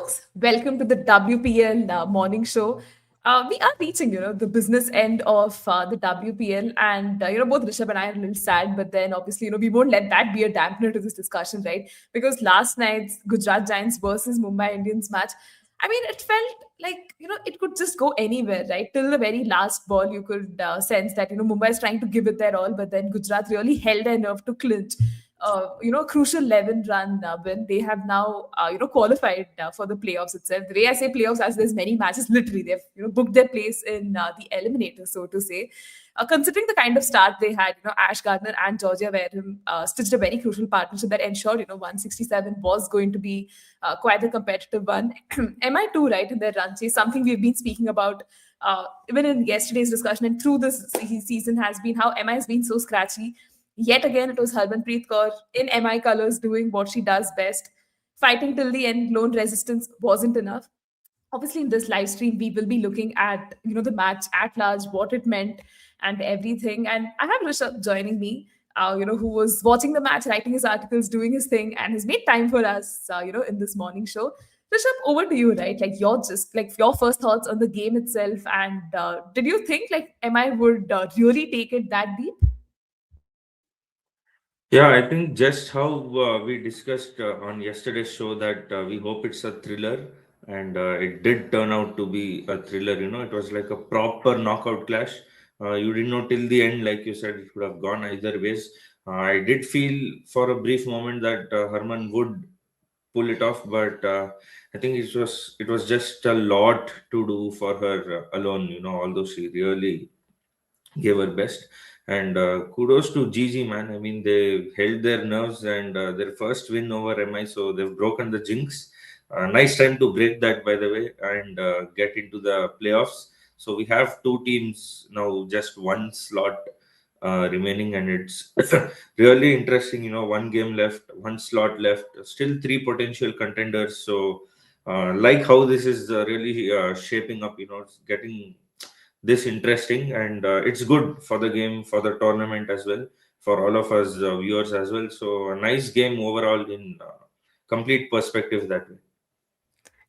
folks. Welcome to the WPL morning show. We are reaching, the business end of the WPL, and both Rishab and I are a little sad, but then obviously, we won't let that be a dampener to this discussion, right? Because last night's Gujarat Giants versus Mumbai Indians match, I mean, it felt like it could just go anywhere, right? Till the very last ball, you could sense that Mumbai is trying to give it their all, but then Gujarat really held their nerve to clinch crucial 11 run win. They have now, qualified for the playoffs itself. The way I say playoffs, as there's many matches, literally, they've, booked their place in the eliminator, so to say. Considering the kind of start they had, Gardner and Georgia Wareham stitched a very crucial partnership that ensured, 167 was going to be quite a competitive one. MI2, right, in their run chase, something we've been speaking about even in yesterday's discussion and through this season has been how MI has been so scratchy. Yet again, it was Harmanpreet Kaur in MI colours doing what she does best. Fighting till the end, lone resistance wasn't enough. Obviously, in this live stream, we will be looking at the match at large, what it meant, and everything. And I have Rishab joining me, who was watching the match, writing his articles, doing his thing, and has made time for us, in this morning show. Rishabh, over to you, right? Like your first thoughts on the game itself, and did you think like MI would really take it that deep? Yeah, I think just how we discussed on yesterday's show that we hope it's a thriller, and it did turn out to be a thriller. It was like a proper knockout clash. You didn't know till the end, like you said, it could have gone either ways. I did feel for a brief moment that Herman would pull it off, but I think it was just a lot to do for her alone. Although she really gave her best. And kudos to Gigi, man. I mean, they held their nerves and their first win over MI, so they've broken the jinx. Nice time to break that, by the way, and get into the playoffs. So we have two teams now, just one slot remaining, and it's really interesting. One game left, one slot left, still three potential contenders. So, like how this is really shaping up, it's getting this interesting, and it's good for the game, for the tournament as well, for all of us viewers as well. So a nice game overall in complete perspective that way.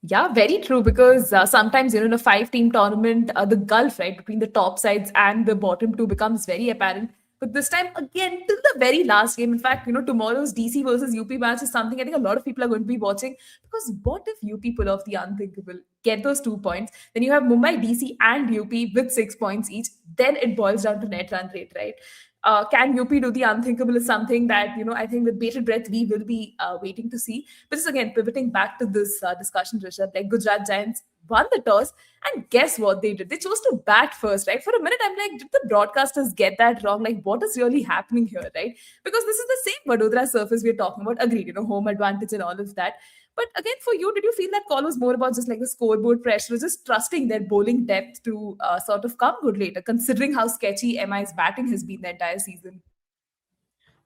Yeah, very true. Because sometimes, in a five-team tournament, the gulf, right, between the top sides and the bottom two becomes very apparent. But this time, again, till the very last game. In fact, tomorrow's DC versus UP match is something I think a lot of people are going to be watching. Because what if UP pull off the unthinkable, get those 2 points? Then you have Mumbai, DC, and UP with 6 points each. Then it boils down to net run rate, right? Can UP do the unthinkable is something that, I think with bated breath, we will be waiting to see. But just again, pivoting back to this discussion, Rishabh, like Gujarat Giants won the toss, and guess what they did? They chose to bat first, right? For a minute, I'm like, did the broadcasters get that wrong? Like, what is really happening here, right? Because this is the same Vadodara surface we're talking about. Agreed, home advantage and all of that. But again, for you, did you feel that call was more about just like the scoreboard pressure, just trusting their bowling depth to sort of come good later, considering how sketchy MI's batting has been the entire season?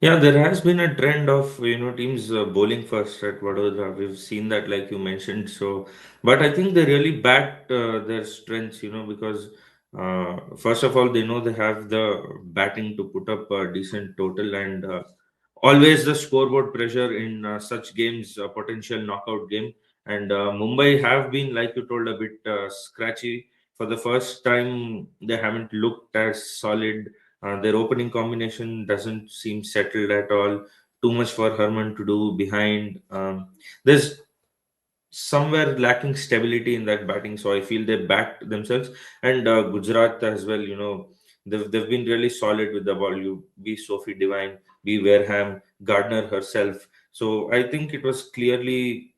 Yeah, there has been a trend of teams bowling first at Vadodara. We've seen that, like you mentioned. So, but I think they really backed their strengths. Because first of all, they know they have the batting to put up a decent total, and always the scoreboard pressure in such games, a potential knockout game. And Mumbai have been, like you told, a bit scratchy. For the first time, they haven't looked as solid. Their opening combination doesn't seem settled at all. Too much for Herman to do behind. There's somewhere lacking stability in that batting, so I feel they backed themselves. And Gujarat as well. They've been really solid with the ball. You be Sophie Devine, be Wareham, Gardner herself. So I think it was clearly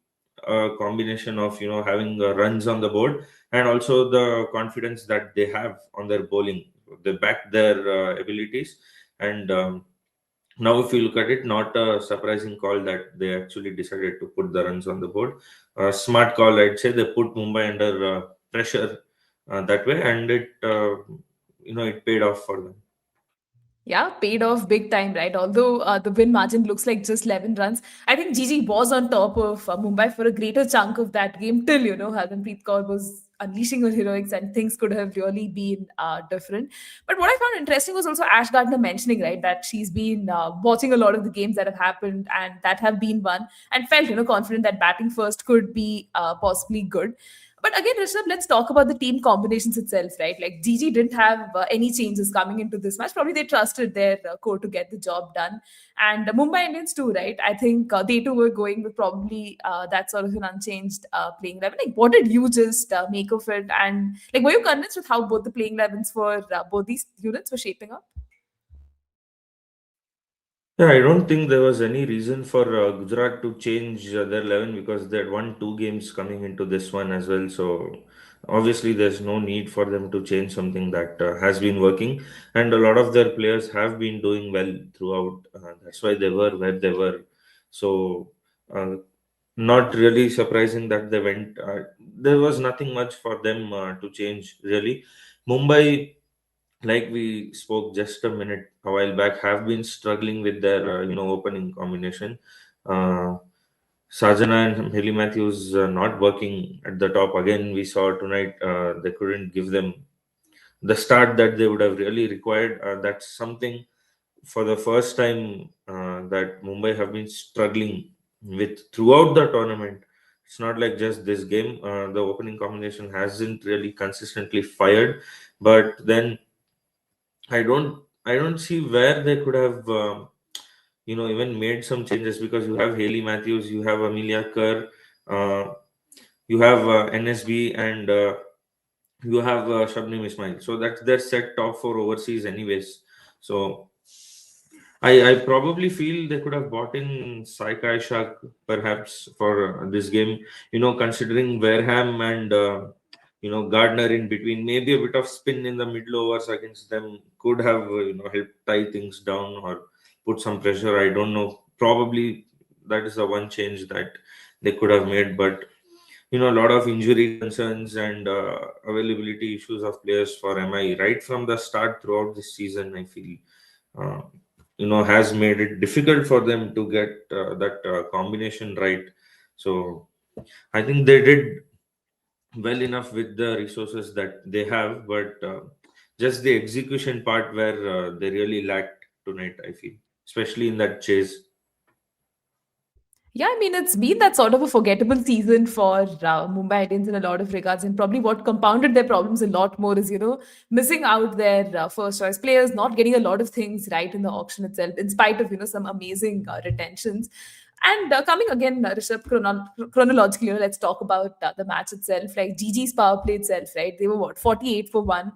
a combination of having runs on the board, and also the confidence that they have on their bowling. They back their abilities, and now if you look at it, not a surprising call that they actually decided to put the runs on the board. Smart call, I'd say. They put Mumbai under pressure that way, and it paid off for them. Yeah, paid off big time, right? Although the win margin looks like just 11 runs, I think Gigi was on top of Mumbai for a greater chunk of that game till, Harmanpreet Kaur was unleashing her heroics and things could have really been different. But what I found interesting was also Ash Gardner mentioning, right, that she's been watching a lot of the games that have happened and that have been won and felt, confident that batting first could be possibly good. But again, Rishabh, let's talk about the team combinations itself, right? Like Gigi didn't have any changes coming into this match. Probably they trusted their core to get the job done. And Mumbai Indians too, right? I think they too were going with probably that sort of an unchanged playing eleven. Like, what did you just make of it? And like, were you convinced with how both the playing elevens for both these units were shaping up? Yeah, I don't think there was any reason for Gujarat to change their 11 because they had won two games coming into this one as well. So obviously, there's no need for them to change something that has been working, and a lot of their players have been doing well throughout. That's why they were where they were. So uh, not really surprising that they went. There was nothing much for them to change really. Mumbai, like we spoke just a minute a while back, have been struggling with their opening combination. Uh, Sajana and Haley Matthews not working at the top again. We saw tonight they couldn't give them the start that they would have really required. That's something for the first time that Mumbai have been struggling with throughout the tournament. It's not like just this game. The opening combination hasn't really consistently fired, but then I don't see where they could have even made some changes because you have Haley Matthews, you have Amelia Kerr, uh, you have NSB, and you have Shabnim Ismail. So that's their set top four overseas, anyways. So I probably feel they could have bought in Saika Ishak perhaps for this game. Considering Wareham and Gardner in between, maybe a bit of spin in the middle overs against them could have helped tie things down or put some pressure. I don't know. Probably that is the one change that they could have made, but a lot of injury concerns and availability issues of players for MI right from the start throughout this season. I feel uh, has made it difficult for them to get that combination right. So I think they did well enough with the resources that they have, but just the execution part where they really lacked tonight, I feel, especially in that chase. Yeah, I mean, it's been that sort of a forgettable season for Mumbai Indians in a lot of regards. And probably what compounded their problems a lot more is, missing out their first choice players, not getting a lot of things right in the auction itself, in spite of, some amazing retentions. And coming again, Rishabh, chronologically, let's talk about the match itself. Like Gigi's power play itself, right? They were what, 48 for one.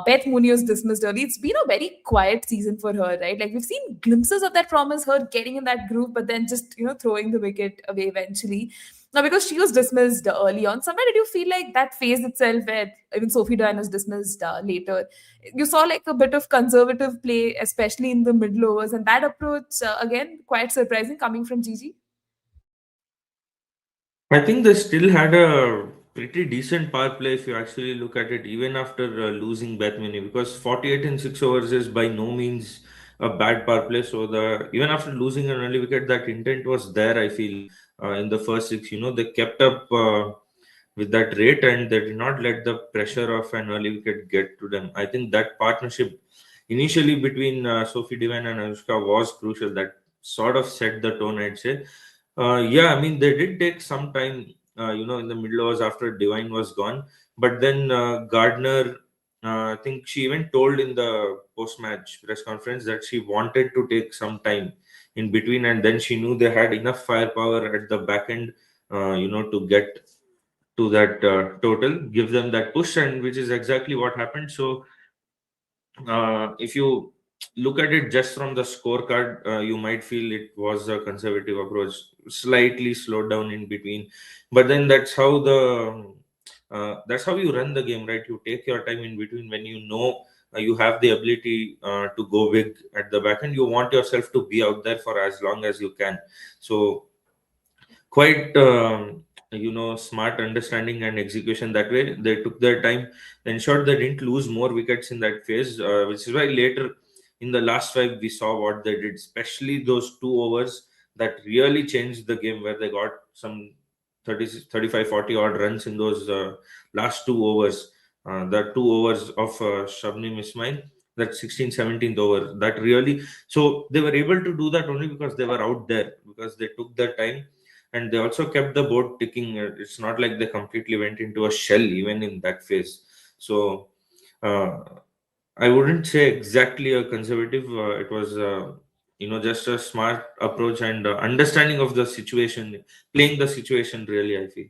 Beth Munoz dismissed early. It's been a very quiet season for her, right? Like we've seen glimpses of that promise, her getting in that groove, but then just, throwing the wicket away eventually. Now, because she was dismissed early on, somewhere did you feel like that phase itself where even Sophie Doyle was dismissed later? You saw like a bit of conservative play, especially in the middle overs, and that approach, again, quite surprising coming from Gigi. I think they still had a pretty decent power play if you actually look at it, even after losing Bethmini, because 48 in 6 overs is by no means a bad power play. So the even after losing an early wicket, that intent was there. I feel in the first six, they kept up with that rate and they did not let the pressure of an early wicket get to them. I think that partnership initially between Sophie Devine and Anushka was crucial. That sort of set the tone, I'd say. Yeah, I mean, they did take some time, in the middle hours after Divine was gone. But then Gardner, I think she even told in the post match press conference that she wanted to take some time in between. And then she knew they had enough firepower at the back end, to get to that total, give them that push, and which is exactly what happened. So if you look at it just from the scorecard, you might feel it was a conservative approach, slightly slowed down in between. But then that's how you run the game, right? You take your time in between when you know you have the ability to go big at the back end. You want yourself to be out there for as long as you can. So quite smart understanding and execution that way. They took their time, ensured they didn't lose more wickets in that phase, which is why later in the last five, we saw what they did, especially those 2 overs that really changed the game, where they got some 30, 35, 40 odd runs in those last 2 overs. The 2 overs of Shabnim Ismail, that 16th, 17th over, that really, so they were able to do that only because they were out there, because they took their time, and they also kept the board ticking. It's not like they completely went into a shell even in that phase. So uh, I wouldn't say exactly a conservative. It was, just a smart approach and understanding of the situation, playing the situation really, I feel.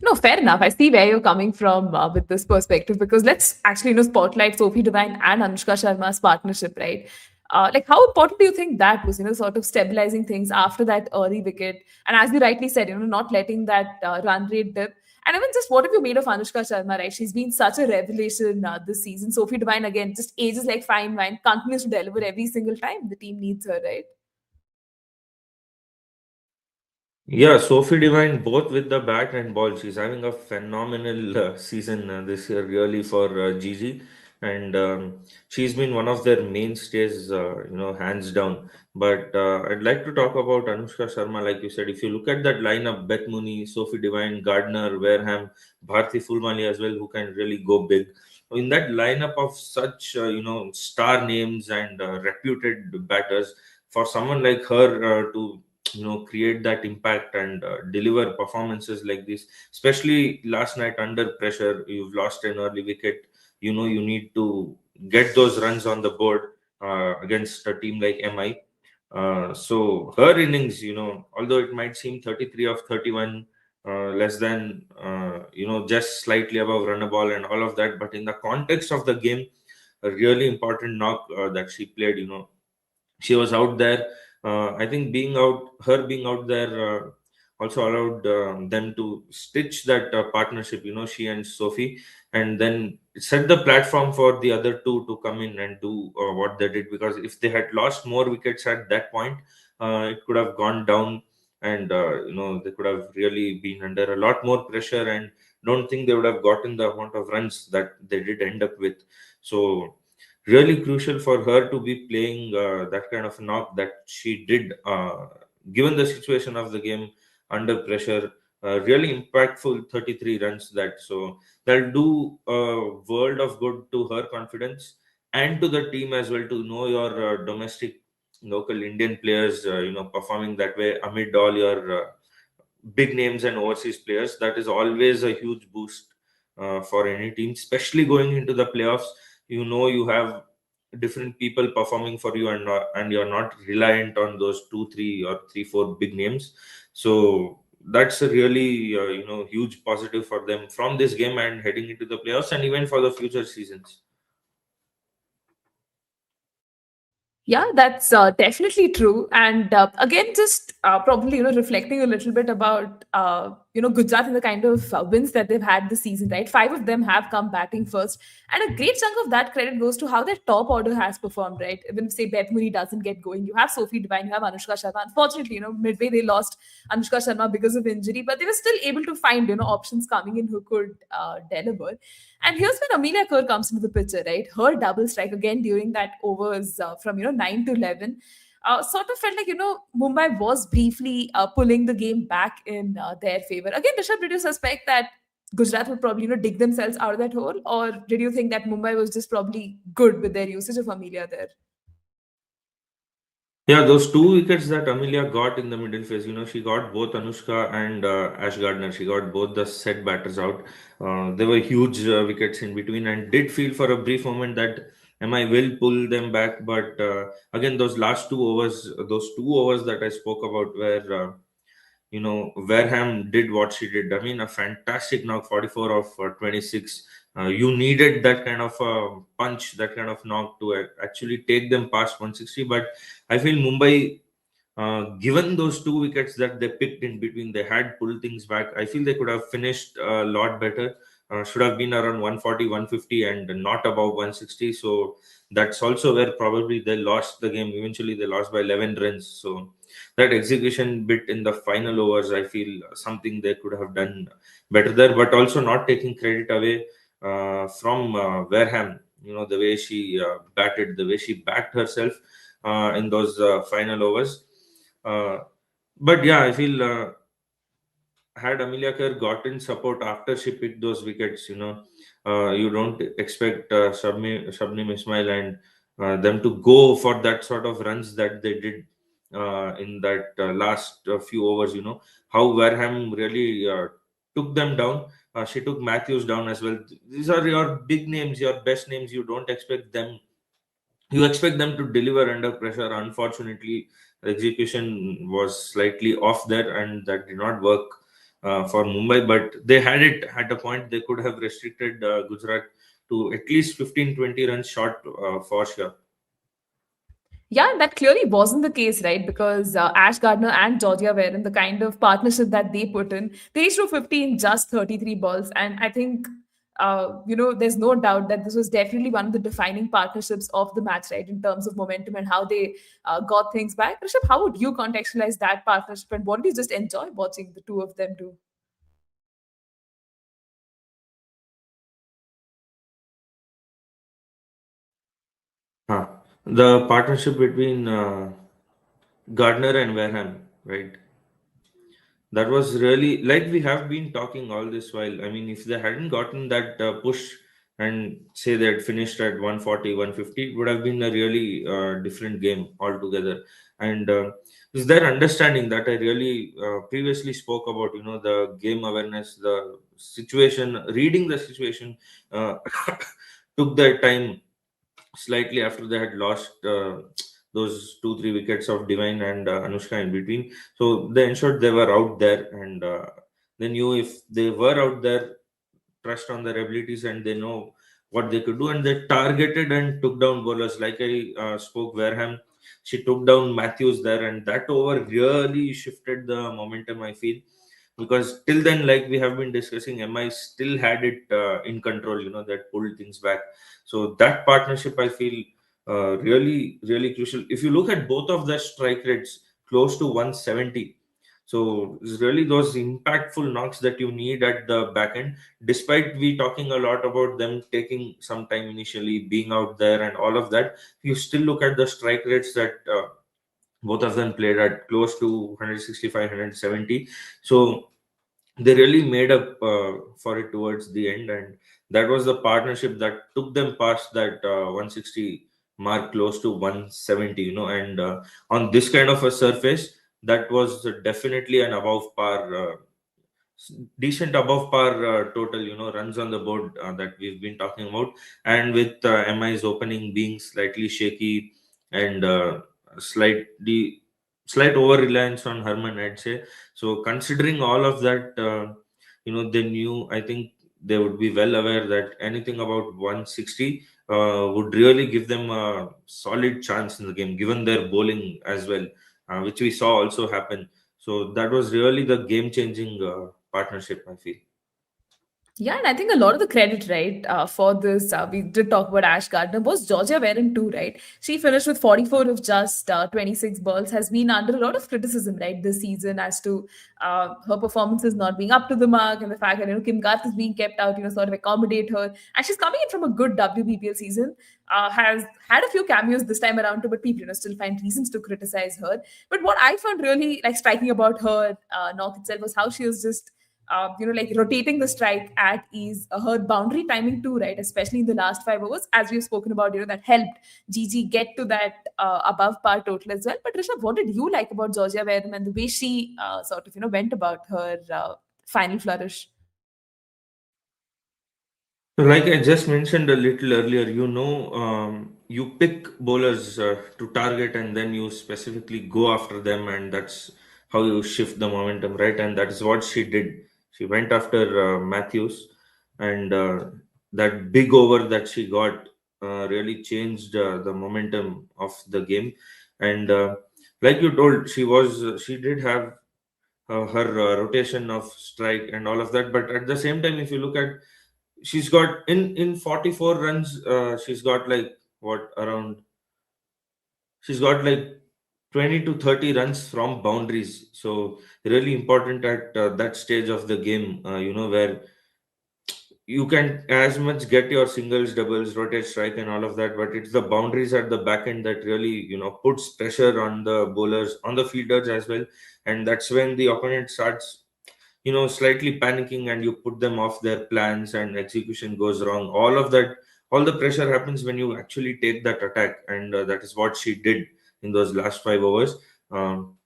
No, fair enough. I see where you're coming from with this perspective, because let's actually, spotlight Sophie Devine and Anushka Sharma's partnership, right? Like, how important do you think that was, sort of stabilizing things after that early wicket? And as you rightly said, not letting that run rate dip. And even just what have you made of Anushka Sharma, right? She's been such a revelation this season. Sophie Devine, again, just ages like fine wine, continues to deliver every single time the team needs her, right? Yeah, Sophie Devine, both with the bat and ball, she's having a phenomenal season this year, really, for Gigi, and she's been one of their mainstays, hands down. But I'd like to talk about Anushka Sharma, like you said. If you look at that lineup, Beth Mooney, Sophie Devine, Gardner, Wareham, Bharti Fulmali as well, who can really go big. In that lineup of such, star names and reputed batters, for someone like her to create that impact and deliver performances like this, especially last night under pressure, you've lost an early wicket, you need to get those runs on the board against a team like MI. So her innings, although it might seem 33 of 31, less than just slightly above run a ball and all of that, but in the context of the game, a really important knock that she played, she was out there. I think being out there also allowed them to stitch that partnership, she and Sophie, and then set the platform for the other two to come in and do what they did. Because if they had lost more wickets at that point, it could have gone down, and they could have really been under a lot more pressure, and don't think they would have gotten the amount of runs that they did end up with. So really crucial for her to be playing that kind of knock that she did, given the situation of the game under pressure. Really impactful 33 runs, that so that'll do a world of good to her confidence and to the team as well, to know your domestic local Indian players performing that way amid all your big names and overseas players. That is always a huge boost for any team, especially going into the playoffs. You have different people performing for you, and you're not reliant on those two, three, or three, four big names. So that's a really huge positive for them from this game and heading into the playoffs, and even for the future seasons. Yeah, that's definitely true. And again, just probably, reflecting a little bit about, Gujarat and the kind of wins that they've had this season, right? Five of them have come batting first. And a great chunk of that credit goes to how their top order has performed, right? Even if, say, Beth Mooney doesn't get going, you have Sophie Devine, you have Anushka Sharma. Unfortunately, midway they lost Anushka Sharma because of injury, but they were still able to find, options coming in who could deliver. And here's when Amelia Kaur comes into the picture, right? Her double strike again during that overs from 9 to 11 sort of felt like Mumbai was briefly pulling the game back in their favor. Again, Rishabh, did you suspect that Gujarat would probably dig themselves out of that hole, or did you think that Mumbai was just probably good with their usage of Amelia there? Yeah, those two wickets that Amelia got in the middle phase, she got both Anushka and Ash Gardner. She got both the set batters out. There were huge wickets in between, and did feel for a brief moment that MI will pull them back. But again, those 2 overs that I spoke about, where Wareham did what she did. I mean, a fantastic knock, 44 of 26. You needed that kind of punch, that kind of knock to actually take them past 160. But I feel Mumbai, given those two wickets that they picked in between, they had pulled things back. I feel they could have finished a lot better. Should have been around 140, 150, and not above 160. So that's also where probably they lost the game. Eventually, they lost by 11 runs. So that execution bit in the final overs, I feel something they could have done better there, but also not taking credit away from Wareham. the way she batted, the way she backed herself in those final overs. Uh, but yeah, I feel had Amelia Kerr gotten support after she picked those wickets, you don't expect Shabnim Ismail and them to go for that sort of runs that they did in that last few overs. How Wareham really took them down. She took Matthews down as well. These are your big names, your best names. You expect them to deliver under pressure. Unfortunately, the execution was slightly off there, and that did not work for Mumbai. But they had it at a point. They could have restricted Gujarat to at least 15-20 runs short for sure. Yeah, that clearly wasn't the case, right? Because Ash Gardner and Georgia Wareham, the kind of partnership that they put in, they reached to 50 in just 33 balls. And I think, there's no doubt that this was definitely one of the defining partnerships of the match, right? In terms of momentum and how they got things back. Rishabh, how would you contextualize that partnership and what did you just enjoy watching the two of them do? Huh. The partnership between Gardner and Wareham, right? That was really like we have been talking all this while. I mean, if they hadn't gotten that push and say they had finished at 140, 150, it would have been a really different game altogether. And is their understanding that I really previously spoke about, the game awareness, the situation, reading the situation, uh, took their time slightly after they had lost those 2-3 wickets of Divine and Anushka in between. So they ensured they were out there, and they knew if they were out there, trust on their abilities, and they know what they could do. And they targeted and took down bowlers. Like I spoke, Wareham, she took down Matthews there, and that over really shifted the momentum, I feel. Because till then, like we have been discussing, MI still had it in control, that pulled things back. So that partnership, I feel, really, really crucial. If you look at both of their strike rates, close to 170. So it's really those impactful knocks that you need at the back end. Despite we talking a lot about them taking some time initially, being out there and all of that, you still look at the strike rates that both of them played at close to 165, 170. So they really made up for it towards the end, and that was the partnership that took them past that 160 mark, close to 170. And on this kind of a surface, that was definitely an above par decent above par total, runs on the board that we've been talking about. And with MI's opening being slightly shaky and slightly slight over reliance on Herman, I'd say. So considering all of that, they knew, I think they would be well aware that anything about 160 would really give them a solid chance in the game, given their bowling as well, which we saw also happen. So that was really the game changing partnership, I feel. Yeah, and I think a lot of the credit, right, for this, we did talk about Ash Gardner, was Georgia Warren too, right? She finished with 44 of just 26 balls, has been under a lot of criticism, right, this season as to her performances not being up to the mark and the fact that, Kim Garth is being kept out, sort of accommodate her. And she's coming in from a good WPL season, has had a few cameos this time around too, but people, still find reasons to criticize her. But what I found really like striking about her knock itself was how she was just like rotating the strike at ease, her boundary timing too, right? Especially in the last 5 overs, as we've spoken about, that helped Gigi get to that above par total as well. But Rishabh, what did you like about Georgia Wareham and the way she sort of, went about her final flourish? So like I just mentioned a little earlier, you pick bowlers to target, and then you specifically go after them, and that's how you shift the momentum, right? And that is what she did. She went after Matthews, and that big over that she got really changed the momentum of the game. And like you told, she did have her rotation of strike and all of that, but at the same time, if you look at, she's got in 44 runs, she's got like what around she's got like 20 to 30 runs from boundaries. So really important at that stage of the game, where you can as much get your singles, doubles, rotate, strike, and all of that, but it's the boundaries at the back end that really, puts pressure on the bowlers, on the fielders as well. And that's when the opponent starts, slightly panicking, and you put them off their plans and execution goes wrong. All of that, all the pressure happens when you actually take that attack. And that is what she did in those last 5 overs. Um,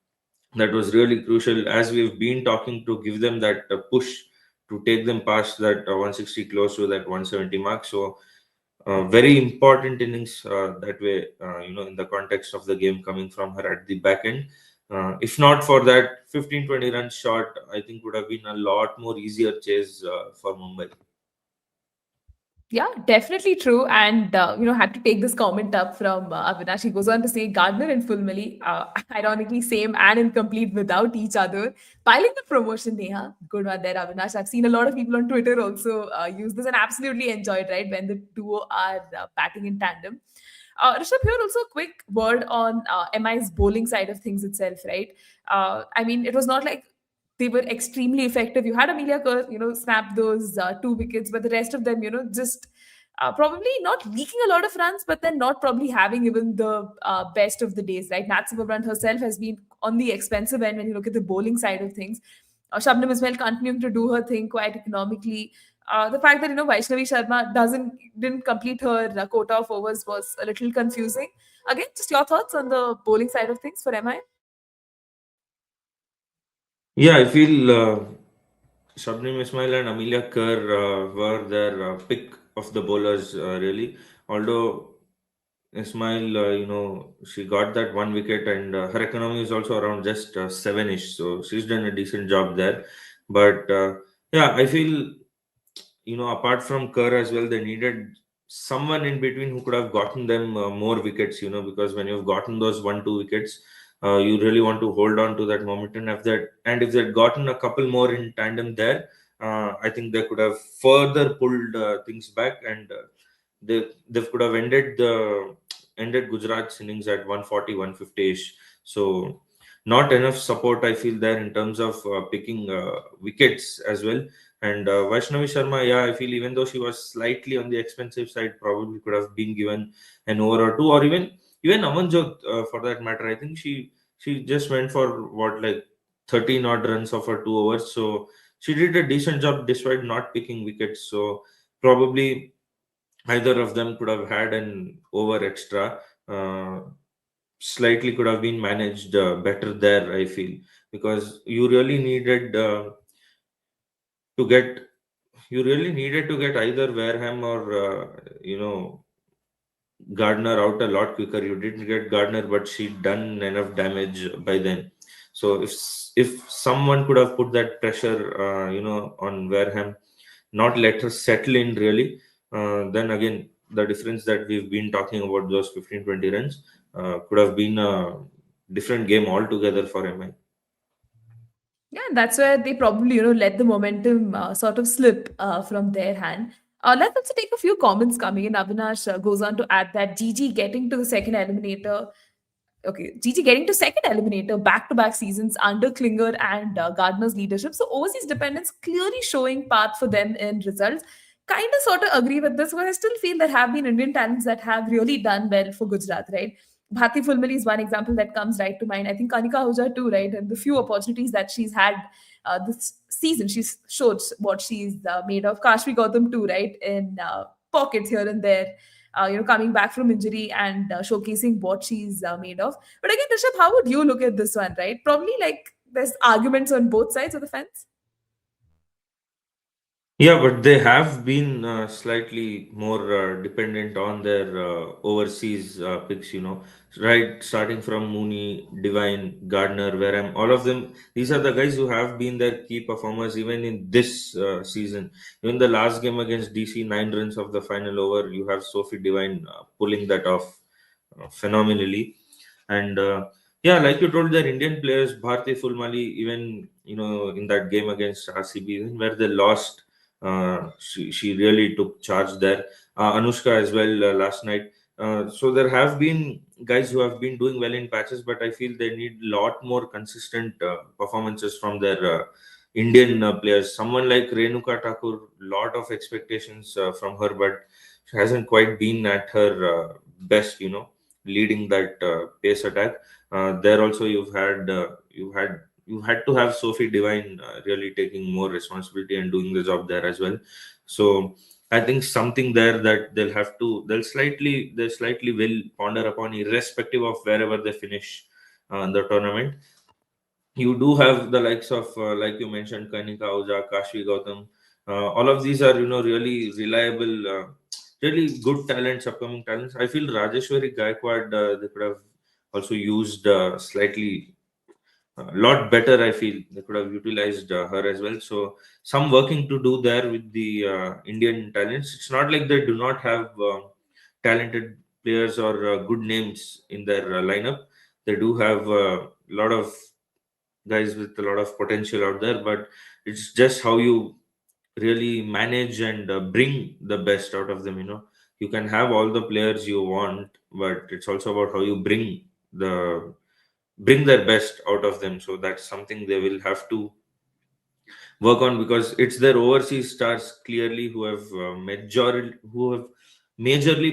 that was really crucial, as we've been talking, to give them that push to take them past that 160, close to that 170 mark. So very important innings that way, in the context of the game, coming from her at the back end. If not for that 15-20 run shot, I think would have been a lot more easier chase for Mumbai. Yeah, definitely true. And, had to take this comment up from Avinash. He goes on to say Gardner and Fulmali, ironically, same and incomplete without each other. Piling the promotion, Neha. Good one there, Avinash. I've seen a lot of people on Twitter also use this and absolutely enjoy it, right? When the duo are batting in tandem. Rishabh, here also a quick word on MI's bowling side of things itself, right? I mean, it was not like they were extremely effective. You had Amelia Kerr, snap those 2 wickets, but the rest of them, just probably not leaking a lot of runs, but then not probably having even the best of the days, right? Nat Brand herself has been on the expensive end when you look at the bowling side of things. Shabnam Ismail continuing to do her thing quite economically. The fact that Vaishnavi Sharma didn't complete her quota of overs was a little confusing. Again, just your thoughts on the bowling side of things for MI? Yeah, I feel Shabnim Ismail and Amelia Kerr were their pick of the bowlers, really. Although Ismail, she got that 1 wicket, and her economy is also around just seven-ish, so she's done a decent job there. But yeah, I feel, apart from Kerr as well, they needed someone in between who could have gotten them more wickets, because when you've gotten those 1, 2 wickets, you really want to hold on to that momentum. If they'd gotten a couple more in tandem there, I think they could have further pulled things back, and they could have ended Gujarat's innings at 140, 150 ish. So not enough support, I feel, there in terms of picking wickets as well. And Vaishnavi Sharma, yeah, I feel, even though she was slightly on the expensive side, probably could have been given an over or two, or even Amanjot, for that matter. I think she just went for what, like 13 odd runs of her 2 overs. So she did a decent job despite not picking wickets. So probably either of them could have had an over extra. Uh, Slightly could have been managed better there, I feel, because to get you really needed to get either Wareham or Gardner out a lot quicker. You didn't get Gardner, but she'd done enough damage by then. So if someone could have put that pressure, on Wareham, not let her settle in really, then again, the difference that we've been talking about, those 15-20 runs, could have been a different game altogether for MI. Yeah, and that's where they probably, let the momentum sort of slip from their hand. Let's also take a few comments coming in. Avinash goes on to add that Gigi getting to the second eliminator. Okay, Gigi getting to second eliminator back-to-back seasons under Klinger and Gardner's leadership. So overseas dependence clearly showing path for them in results. Kind of sort of agree with this, but I still feel there have been Indian talents that have really done well for Gujarat, right? Bharti Fulmali is one example that comes right to mind. I think Kanika Ahuja too, right? And the few opportunities that she's had this season, she's showed what she's made of. Kashvi Gautam too, right? In pockets here and there, coming back from injury and showcasing what she's made of. But again, Rishabh, how would you look at this one, right? Probably like there's arguments on both sides of the fence. Yeah, but they have been slightly more dependent on their overseas picks, right? Starting from Mooney, Divine, Gardner, Wareham, all of them. These are the guys who have been their key performers even in this season. Even the last game against DC, 9 runs of the final over, you have Sophie Divine pulling that off phenomenally. And yeah, like you told, their Indian players, Bharti Fulmali, even in that game against RCB, even where they lost, she really took charge there. Anushka as well last night. So there have been guys who have been doing well in patches, but I feel they need a lot more consistent performances from their Indian players. Someone like Renuka Thakur, lot of expectations from her, but she hasn't quite been at her best, leading that pace attack. There also you had to have Sophie Devine really taking more responsibility and doing the job there as well. So I think something there that they'll slightly will ponder upon, irrespective of wherever they finish the tournament. You do have the likes of, like you mentioned, Kanika Ahuja, Kashvi Gautam. All of these are, really reliable, really good talents, upcoming talents. I feel Rajeshwari Gaikwad, they could have also used slightly a lot better. I feel they could have utilized her as well. So some working to do there with the Indian talents. It's not like they do not have talented players or good names in their lineup. They do have a lot of guys with a lot of potential out there, but it's just how you really manage and bring the best out of them. You can have all the players you want, but it's also about how you the bring their best out of them. So that's something they will have to work on, because it's their overseas stars clearly who have majorly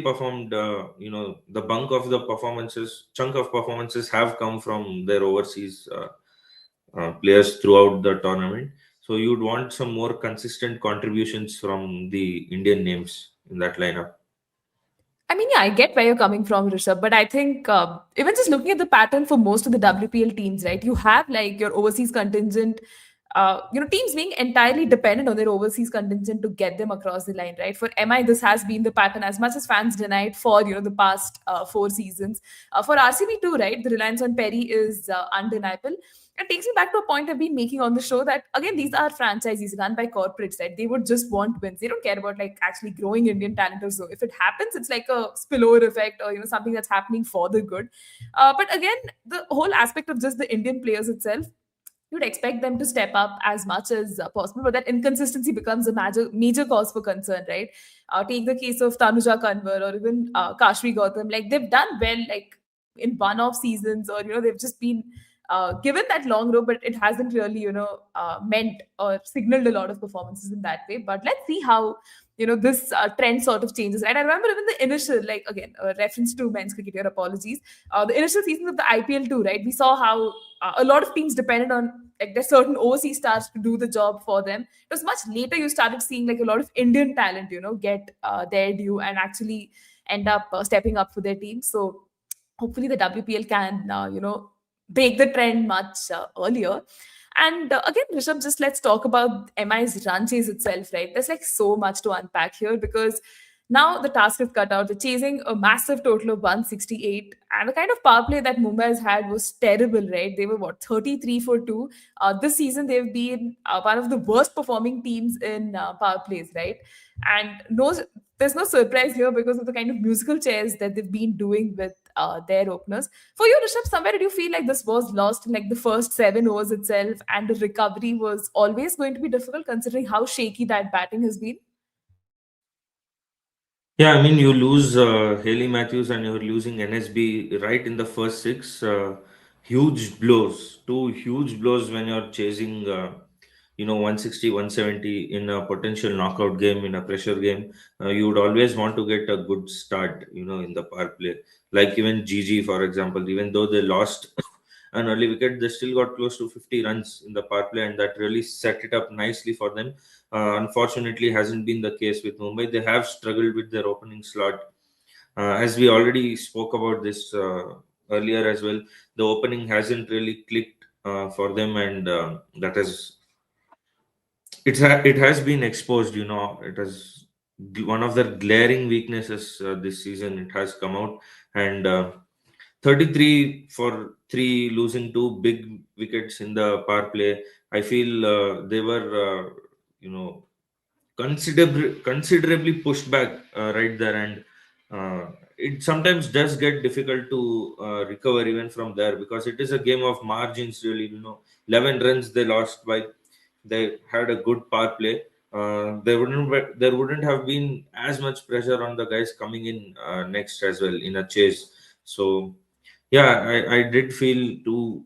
performed. The bulk of the chunk of performances have come from their overseas players throughout the tournament. So you'd want some more consistent contributions from the Indian names in that lineup. I mean, yeah, I get where you're coming from, Rishabh, but I think even just looking at the pattern for most of the WPL teams, right? You have like your overseas contingent, teams being entirely dependent on their overseas contingent to get them across the line, right? For MI, this has been the pattern as much as fans denied for the past 4 seasons. For RCB too, right? The reliance on Perry is undeniable. It takes me back to a point I've been making on the show that again these are franchises run by corporates, right? They would just want wins. They don't care about like actually growing Indian talent or so. If it happens, it's like a spillover effect or something that's happening for the good. But again, the whole aspect of just the Indian players itself, you'd expect them to step up as much as possible, but that inconsistency becomes a major cause for concern, right? Take the case of Tanuja Kanwar or even Kashvi Gautam. Like they've done well, like in one-off seasons, or they've just been given that long rope, but it hasn't really meant or signaled a lot of performances in that way. But let's see how this trend sort of changes, right? I remember even the initial, like again, reference to men's cricket here, apologies, the initial seasons of the IPL too, right? We saw how a lot of teams depended on like there's certain overseas stars to do the job for them. It was much later you started seeing like a lot of Indian talent, get their due and actually end up stepping up for their team. So hopefully the WPL can, break the trend much earlier. And again, Rishabh, just let's talk about MI's run chase itself, right? There's like so much to unpack here because now the task is cut out. They're chasing a massive total of 168. And the kind of power play that Mumbai has had was terrible, right? They were, what, 33 for 2. This season, they've been one of the worst performing teams in power plays, right? And no, there's no surprise here because of the kind of musical chairs that they've been doing with their openers. For you, Rishabh, somewhere did you feel like this was lost in like the first 7 overs itself and the recovery was always going to be difficult considering how shaky that batting has been? Yeah, I mean, you lose Haley Matthews and you're losing NSB right in the first six. Huge blows, two huge blows when you're chasing, 160, 170 in a potential knockout game, in a pressure game. You would always want to get a good start, in the power play. Like even GG, for example, even though they lost an early wicket, they still got close to 50 runs in the power play, and that really set it up nicely for them. Unfortunately, hasn't been the case with Mumbai. They have struggled with their opening slot. As we already spoke about this earlier as well, the opening hasn't really clicked for them, and that has it has been exposed. It has one of their glaring weaknesses this season. It has come out, and 33 for 3, losing two big wickets in the power play. I feel they were, considerably pushed back right there, and it sometimes does get difficult to recover even from there, because it is a game of margins really. 11 runs they lost by. They had a good power play. There wouldn't have been as much pressure on the guys coming in next as well in a chase. So yeah, I did feel too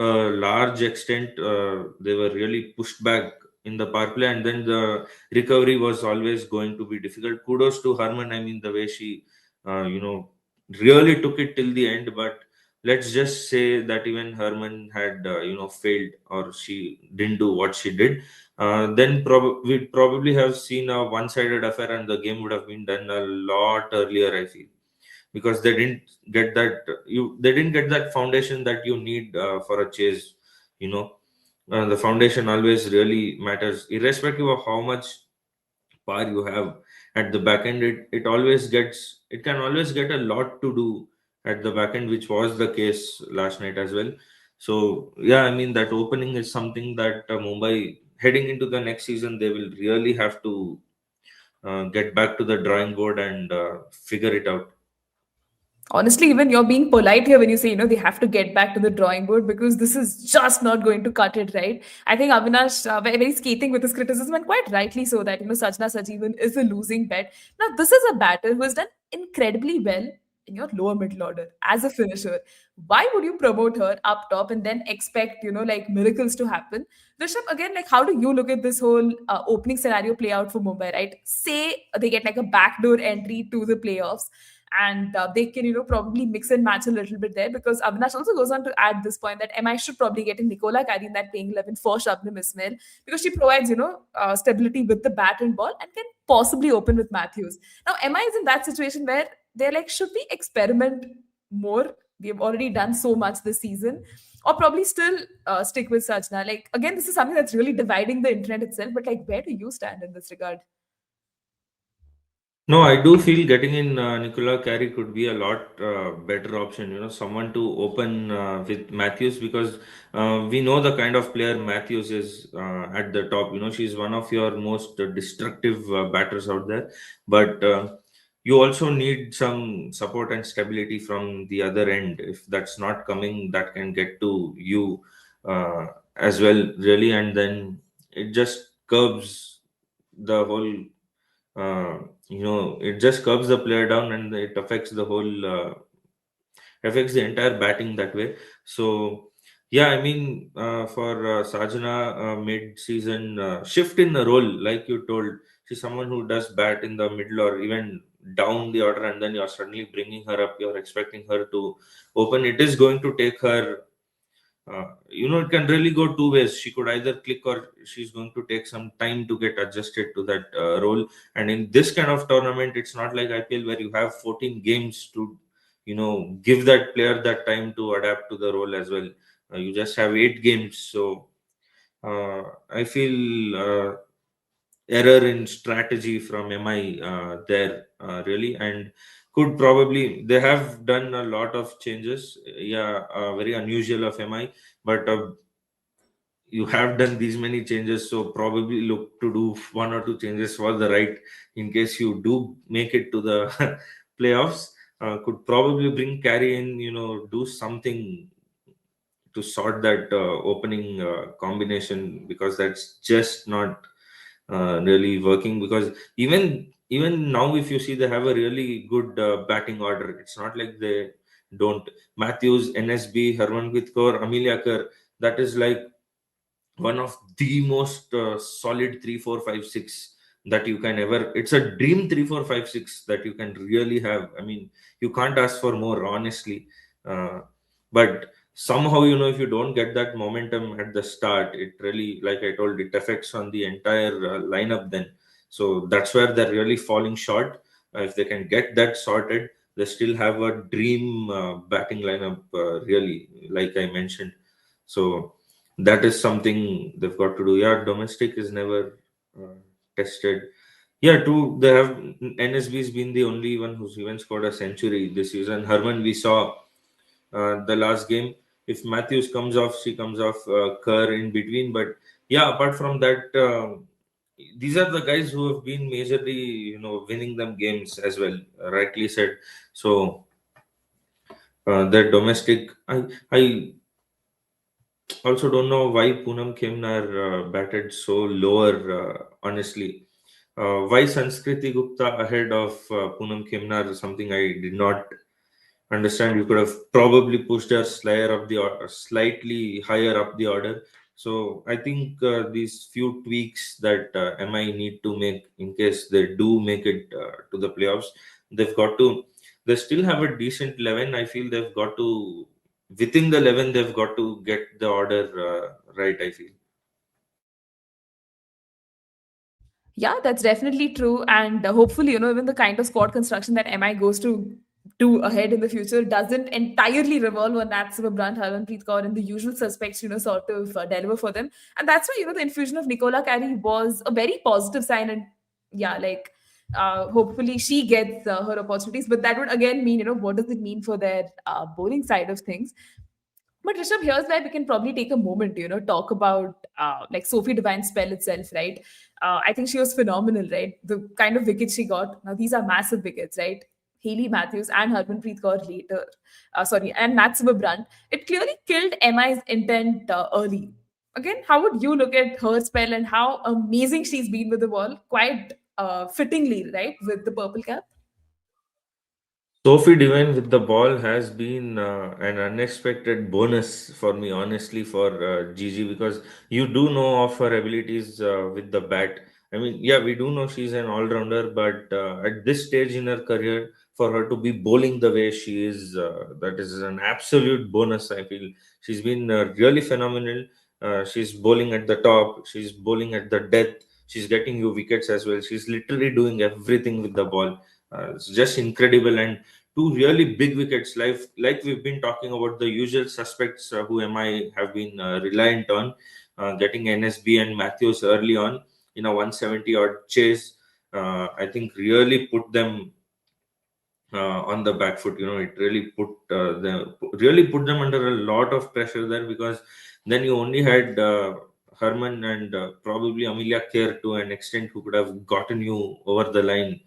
large extent, they were really pushed back in the power play, and then the recovery was always going to be difficult. Kudos to Harman. I mean, the way she, really took it till the end. But let's just say that even Harman had, failed, or she didn't do what she did, then we'd probably have seen a one-sided affair, and the game would have been done a lot earlier, I feel, because they didn't get that foundation that you need for a chase. you know the foundation always really matters, irrespective of how much power you have at the back end. It can always get a lot to do at the back end, which was the case last night as well. So yeah, I mean, that opening is something that Mumbai, heading into the next season, they will really have to get back to the drawing board and figure it out. Honestly, even you're being polite here when you say, they have to get back to the drawing board, because this is just not going to cut it, right? I think Avinash, very scathing with his criticism, and quite rightly so, that, Sajna Sajeevan is a losing bet. Now, this is a batter who has done incredibly well in your lower middle order as a finisher. Why would you promote her up top and then expect, like miracles to happen? Rishabh, again, like, how do you look at this whole opening scenario play out for Mumbai, right? Say they get like a backdoor entry to the playoffs, and they can, probably mix and match a little bit there, because Avinash also goes on to add this point that MI should probably get in Nicola Kari in that playing 11 for Shabnam Ismail, because she provides, stability with the bat and ball and can possibly open with Matthews. Now, MI is in that situation where they're like, should we experiment more? We have already done so much this season, or probably still stick with Sajna. Like, again, this is something that's really dividing the internet itself, but like, where do you stand in this regard? No, I do feel getting in Nicola Carey could be a lot better option. Someone to open with Matthews, because we know the kind of player Matthews is at the top. She's one of your most destructive batters out there. But you also need some support and stability from the other end. If that's not coming, that can get to you as well, really. And then it just curbs the whole it just curbs the player down, and it affects the entire batting that way. So yeah, I mean, for Sajana, mid-season shift in the role, like you told, she's someone who does bat in the middle or even down the order, and then you're suddenly bringing her up, you're expecting her to open. It is going to take her, it can really go two ways. She could either click, or she's going to take some time to get adjusted to that role. And in this kind of tournament, it's not like IPL where you have 14 games to, give that player that time to adapt to the role as well. You just have 8 games. So I feel error in strategy from MI there, really, and could probably, they have done a lot of changes. Yeah, very unusual of MI, but you have done these many changes, so probably look to do one or two changes for the right, in case you do make it to the playoffs. Could probably bring carry in, do something to sort that opening combination, because that's just not really working. Because even now, if you see, they have a really good batting order. It's not like they don't. Matthews, NSB, Harmanpreet Kaur, Amelia Kerr, that is like one of the most solid 3 4 5 6 that you can ever. It's a dream 3 4 5 6 that you can really have. I mean, you can't ask for more, honestly. But somehow, if you don't get that momentum at the start, it really, like I told, it affects on the entire lineup then. So that's where they're really falling short. If they can get that sorted, they still have a dream batting lineup, really, like I mentioned. So that is something they've got to do. Yeah, domestic is never uh, tested. Yeah, true. They have, NSB's been the only one who's even scored a century this season. Herman, we saw the last game. If Matthews comes off, she comes off. Kerr in between, but yeah, apart from that, these are the guys who have been majorly, winning them games as well. Rightly said. So their domestic, I also don't know why Poonam Khemnar batted so lower, honestly. Why Sanskriti Gupta ahead of Poonam Khemnar is something I did not understand you could have probably pushed her slayer up the order, slightly higher up the order. So I think these few tweaks that MI need to make in case they do make it to the playoffs, they've got to. They still have a decent 11. I feel they've got to within the 11. They've got to get the order right. I feel. Yeah, that's definitely true. And hopefully, even the kind of squad construction that MI goes to do ahead in the future doesn't entirely revolve on Nat Brandt, Harmanpreet Kaur, and the usual suspects, sort of deliver for them. And that's why, the infusion of Nicola Carey was a very positive sign. And yeah, like, hopefully she gets her opportunities. But that would again mean, what does it mean for their bowling side of things? But Rishabh, here's where we can probably take a moment, talk about like Sophie Devine's spell itself, right? I think she was phenomenal, right? The kind of wickets she got. Now these are massive wickets, right? Haley Matthews and Harmanpreet Kaur later, and Nat Brandt. It clearly killed MI's intent early. Again, how would you look at her spell and how amazing she's been with the ball? Quite fittingly, right, with the purple cap. Sophie Devine with the ball has been an unexpected bonus for me, honestly, for Gigi, because you do know of her abilities with the bat. I mean, yeah, we do know she's an all rounder, but at this stage in her career, for her to be bowling the way she is, that is an absolute bonus. I feel she's been really phenomenal. She's bowling at the top, she's bowling at the depth, she's getting you wickets as well. She's literally doing everything with the ball. It's just incredible. And two really big wickets, like we've been talking about the usual suspects who MI have been reliant on, getting NSB and Matthews early on in a 170 odd chase. I think really put them on the back foot. It really put them under a lot of pressure there, because then you only had Herman and probably Amelia Kerr to an extent, who could have gotten you over the line,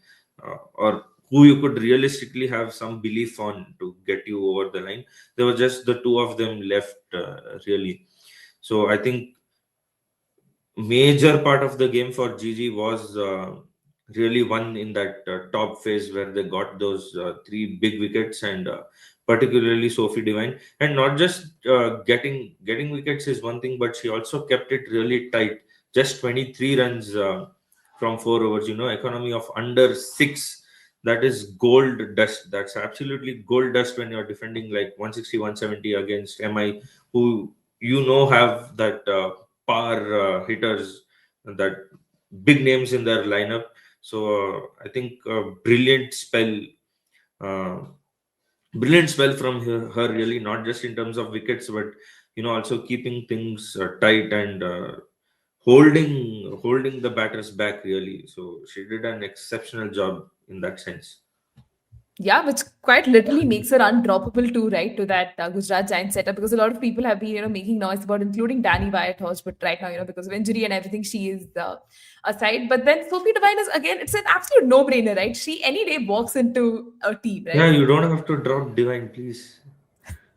or who you could realistically have some belief on to get you over the line. There were just the two of them left, really. So I think major part of the game for Gigi was really won in that top phase, where they got those three big wickets, and particularly Sophie Devine. And not just getting wickets is one thing, but she also kept it really tight. Just 23 runs from 4 overs. Economy of under 6. That is gold dust. That's absolutely gold dust when you're defending like 160, 170 against MI, who have that. Power hitters, that big names in their lineup. So I think uh, brilliant spell from her, really, not just in terms of wickets, but also keeping things tight, and holding the batters back, really. So she did an exceptional job in that sense. Yeah, which quite literally makes her undroppable too, right? To that Gujarat Giants setup, because a lot of people have been, making noise about, including Danny Whitehorse, but right now, because of injury and everything, she is aside. But then Sophie Devine is again, it's an absolute no-brainer, right? She any day walks into a team, Yeah, right? you don't have to drop Divine, please.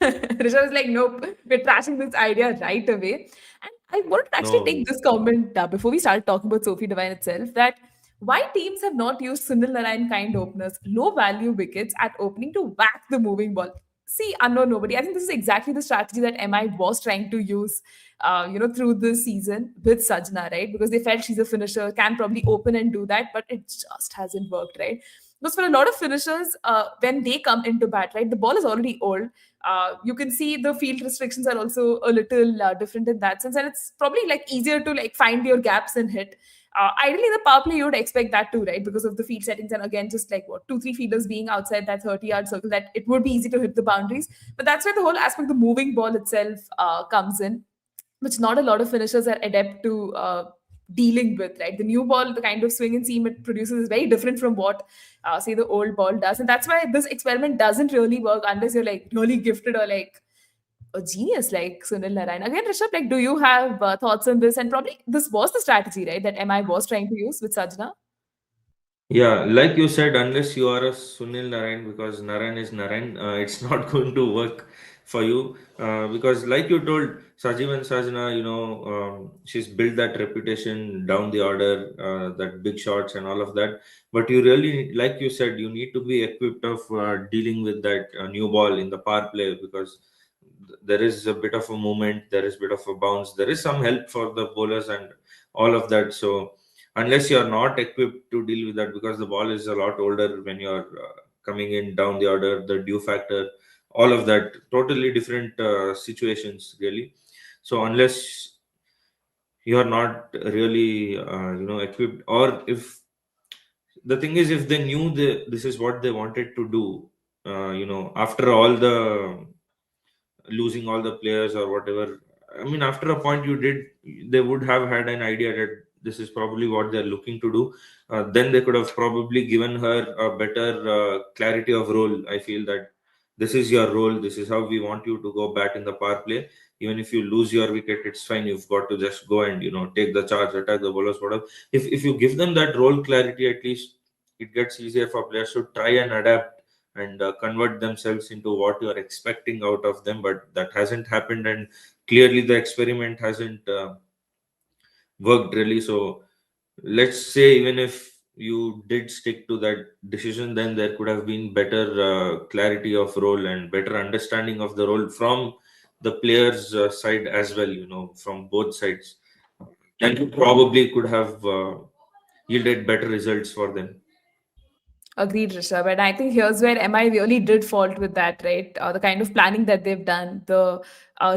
Rishabh was like, nope, we're trashing this idea right away. And I wanted to actually take No. this comment before we start talking about Sophie Devine itself, that why teams have not used Sunil Narayan kind openers, low value wickets at opening to whack the moving ball. See, unknown nobody. I think this is exactly the strategy that MI was trying to use, through this season with Sajna, right? Because they felt she's a finisher, can probably open and do that, but it just hasn't worked, right? Because for a lot of finishers, when they come into bat, right, the ball is already old. You can see the field restrictions are also a little different in that sense, and it's probably like easier to like find your gaps and hit. Ideally, the power play you would expect that too, right? Because of the field settings, and again, just like what 2-3 fielders being outside that 30-yard circle, that it would be easy to hit the boundaries. But that's where the whole aspect of the moving ball itself comes in, which not a lot of finishers are adept to dealing with, right? The new ball, the kind of swing and seam it produces is very different from what, say, the old ball does. And that's why this experiment doesn't really work unless you're like really gifted or like a genius like Sunil Narayan. Again, Rishabh, like, do you have thoughts on this? And probably this was the strategy, right, that MI was trying to use with Sajna? Yeah, like you said, unless you are a Sunil Narayan, because Narayan is Narayan, it's not going to work for you, because like you told, Sajivan Sajna, she's built that reputation down the order, that big shots and all of that. But you really, like you said, you need to be equipped of dealing with that new ball in the power play, because there is a bit of a movement, there is a bit of a bounce, there is some help for the bowlers and all of that. So unless you are not equipped to deal with that, because the ball is a lot older when you're coming in down the order, the dew factor, all of that, totally different situations really. So unless you are not really equipped, or if the thing is, if they knew this is what they wanted to do, after all the losing all the players or whatever, I mean, after a point, they would have had an idea that this is probably what they're looking to do. Then they could have probably given her a better clarity of role. I feel that this is your role, this is how we want you to go back in the power play. Even if you lose your wicket, it's fine, you've got to just go and take the charge, attack the bowlers, whatever. If you give them that role clarity, at least it gets easier for players to try and adapt and convert themselves into what you are expecting out of them. But that hasn't happened, and clearly the experiment hasn't worked really. So let's say, even if you did stick to that decision, then there could have been better clarity of role and better understanding of the role from the players side as well, from both sides, and you probably could have yielded better results for them. Agreed, Rishabh. And I think here's where MI really did fault with that, right? The kind of planning that they've done, the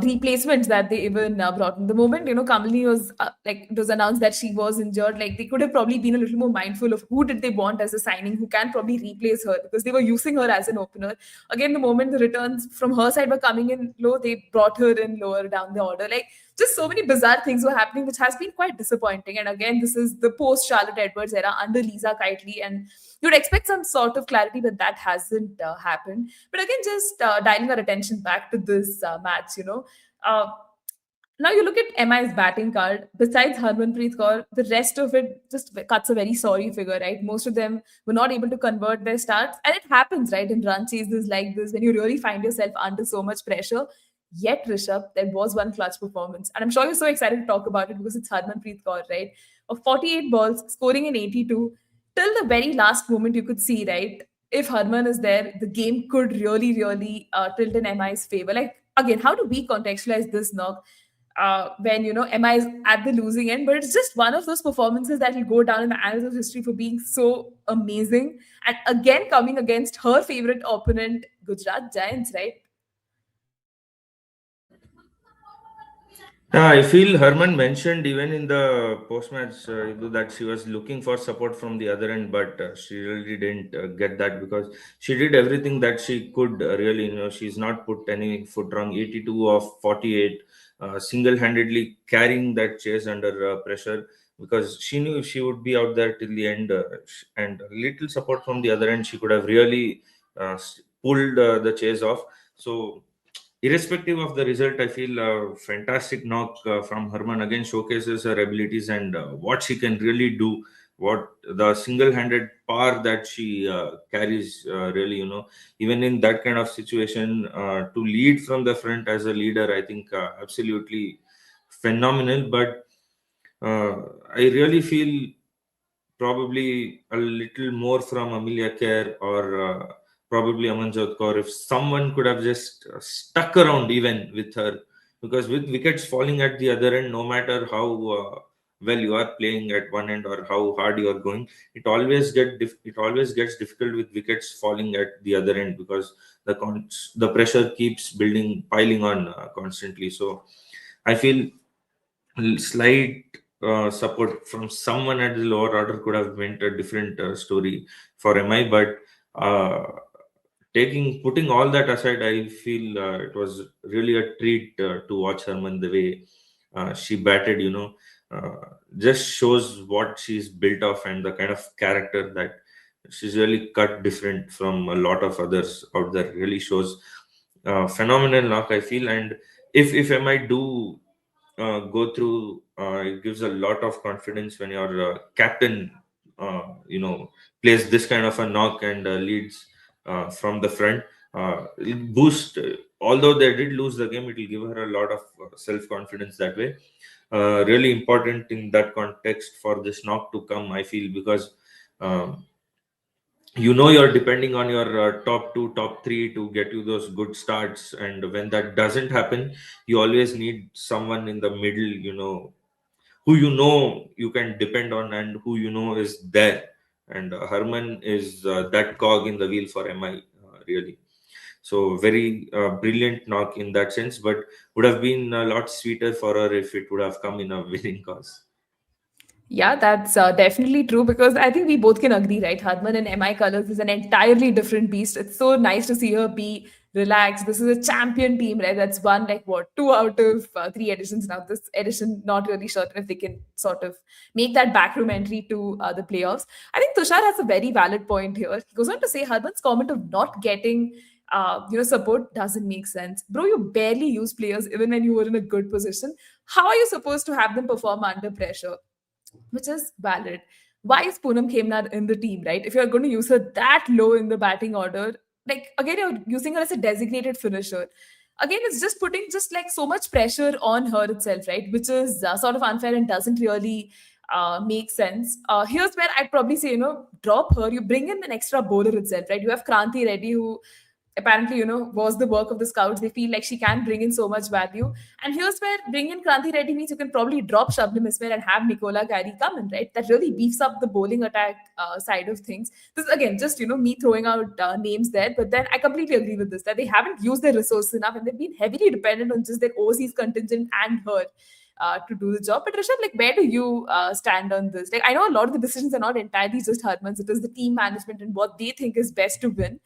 replacements that they even brought in. The moment, Kamini was like, it was announced that she was injured, like they could have probably been a little more mindful of who did they want as a signing, who can probably replace her, because they were using her as an opener. Again, the moment the returns from her side were coming in low, they brought her in lower down the order. Like, just so many bizarre things were happening, which has been quite disappointing. And again, this is the post Charlotte Edwards era under Lisa Kitely, and you'd expect some sort of clarity, but that hasn't happened. But again, just dialing our attention back to this match, Uh, now you look at MI's batting card. Besides Harmanpreet Kaur, the rest of it just cuts a very sorry figure, right? Most of them were not able to convert their starts, and it happens, right, in run chases like this when you really find yourself under so much pressure. Yet, Rishabh, there was one clutch performance, and I'm sure you're so excited to talk about it because it's Harmanpreet Kaur, right? Of 48 balls, scoring in 82, till the very last moment, you could see, right? If Harman is there, the game could really, really tilt in MI's favor. Like, again, how do we contextualize this knock? When MI is at the losing end, but it's just one of those performances that will go down in the annals of history for being so amazing. And again, coming against her favorite opponent, Gujarat Giants, right? Yeah, I feel Herman mentioned even in the post-match that she was looking for support from the other end, but she really didn't get that, because she did everything that she could. Really, she's not put any foot wrong. 82 of 48, single-handedly carrying that chase under pressure, because she knew she would be out there till the end, and a little support from the other end, she could have really pulled the chase off. So irrespective of the result, I feel a fantastic knock from Herman again showcases her abilities and what she can really do. What the single-handed power that she carries, really, even in that kind of situation, to lead from the front as a leader, I think absolutely phenomenal. But uh, I really feel probably a little more from Amelia Kerr or probably Amanjot Kaur, if someone could have just stuck around even with her, because with wickets falling at the other end, no matter how well you are playing at one end or how hard you are going, it always gets difficult with wickets falling at the other end, because the pressure keeps building, piling on constantly. So I feel slight support from someone at the lower order could have meant a different story for MI. But uh, putting all that aside, I feel it was really a treat to watch Herman the way she batted. Just shows what she's built of and the kind of character that she's really cut different from a lot of others out there. Really shows phenomenal knock, I feel. And if MI do go through, it gives a lot of confidence when your captain, uh, you know, plays this kind of a knock and leads from the front. it'll boost. Although they did lose the game, it will give her a lot of self confidence that way. Really important in that context for this knock to come, I feel, because um, you're depending on your top two, top three to get you those good starts, and when that doesn't happen, you always need someone in the middle, who you can depend on and who is there. And Harman is that cog in the wheel for MI, really. So very brilliant knock in that sense, but would have been a lot sweeter for her if it would have come in a winning cause. Yeah, that's definitely true because I think we both can agree, right? Harman and MI Colors is an entirely different beast. It's so nice to see her be relaxed. This is a champion team, right? That's won like what, two out of three editions now. This edition, not really certain if they can sort of make that backroom entry to the playoffs. I think Tushar has a very valid point here. He goes on to say Harman's comment of not getting support doesn't make sense. Bro, you barely use players even when you were in a good position. How are you supposed to have them perform under pressure? Which is valid. Why is Poonam Khemnar in the team, right? If you're going to use her that low in the batting order, like again, you're using her as a designated finisher. Again, it's just putting just like so much pressure on her itself, right? Which is sort of unfair and doesn't really make sense. Here's where I'd probably say, drop her. You bring in an extra bowler itself, right? You have Kranti Reddy, who apparently was the work of the scouts. They feel like she can bring in so much value, and here's where bringing in Kranti Reddy means you can probably drop Shabnam Ismail and have Nicola Carey come in, right? That really beefs up the bowling attack side of things. This is again just me throwing out names there, but then I completely agree with this that they haven't used their resources enough and they've been heavily dependent on just their overseas contingent and her to do the job. But Rishabh, like, where do you stand on this? Like, I know a lot of the decisions are not entirely just Harman's; it is the team management and what they think is best to win.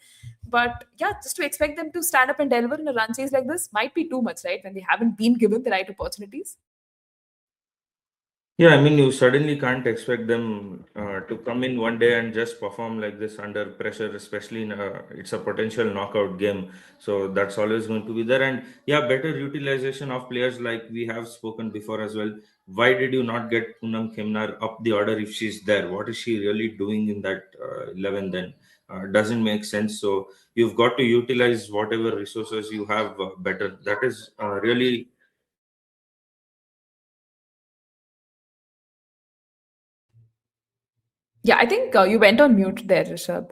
But yeah, just to expect them to stand up and deliver in a run chase like this might be too much, right? When they haven't been given the right opportunities. Yeah, I mean, you suddenly can't expect them to come in one day and just perform like this under pressure, especially in it's a potential knockout game. So that's always going to be there. And yeah, better utilization of players like we have spoken before as well. Why did you not get Poonam Khemnar up the order if she's there? What is she really doing in that 11 then? Doesn't make sense. So you've got to utilize whatever resources you have better. That is really. Yeah, I think you went on mute there, Rishabh.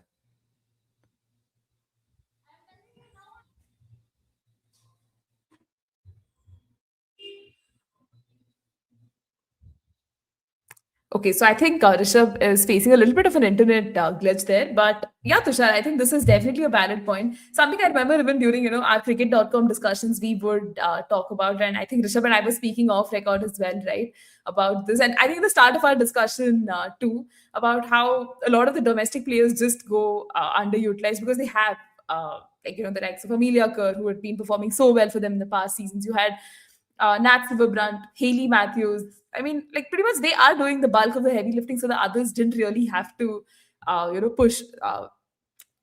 Okay, so I think Rishabh is facing a little bit of an internet glitch there. But yeah, Tushar, I think this is definitely a valid point. Something I remember even during, our cricket.com discussions, we would talk about. And I think Rishabh and I were speaking off record as well, right, about this. And I think the start of our discussion too, about how a lot of the domestic players just go underutilized because they have, the likes of Amelia Kerr, who had been performing so well for them in the past seasons. You had Nat Silverbrunt, Haley Matthews. I mean, like pretty much they are doing the bulk of the heavy lifting, so the others didn't really have to, push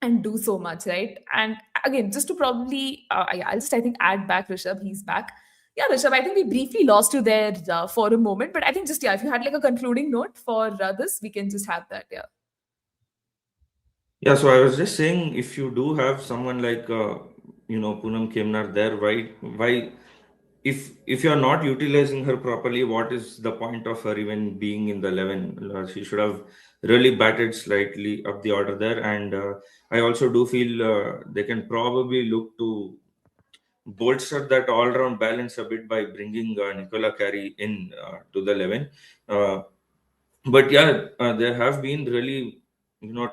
and do so much, right? And again, just to probably, yeah, I'll just I think add back Rishabh. He's back. Yeah, Rishabh, I think we briefly lost you there for a moment, but I think just yeah, if you had like a concluding note for this, we can just have that. Yeah. Yeah, so I was just saying, if you do have someone like Poonam Khemnar there, why, if you're not utilizing her properly, what is the point of her even being in the 11? She should have really batted slightly up the order there, and I also do feel they can probably look to bolster that all-round balance a bit by bringing Nicola Carey in to the 11. Uh, but yeah, there have been really,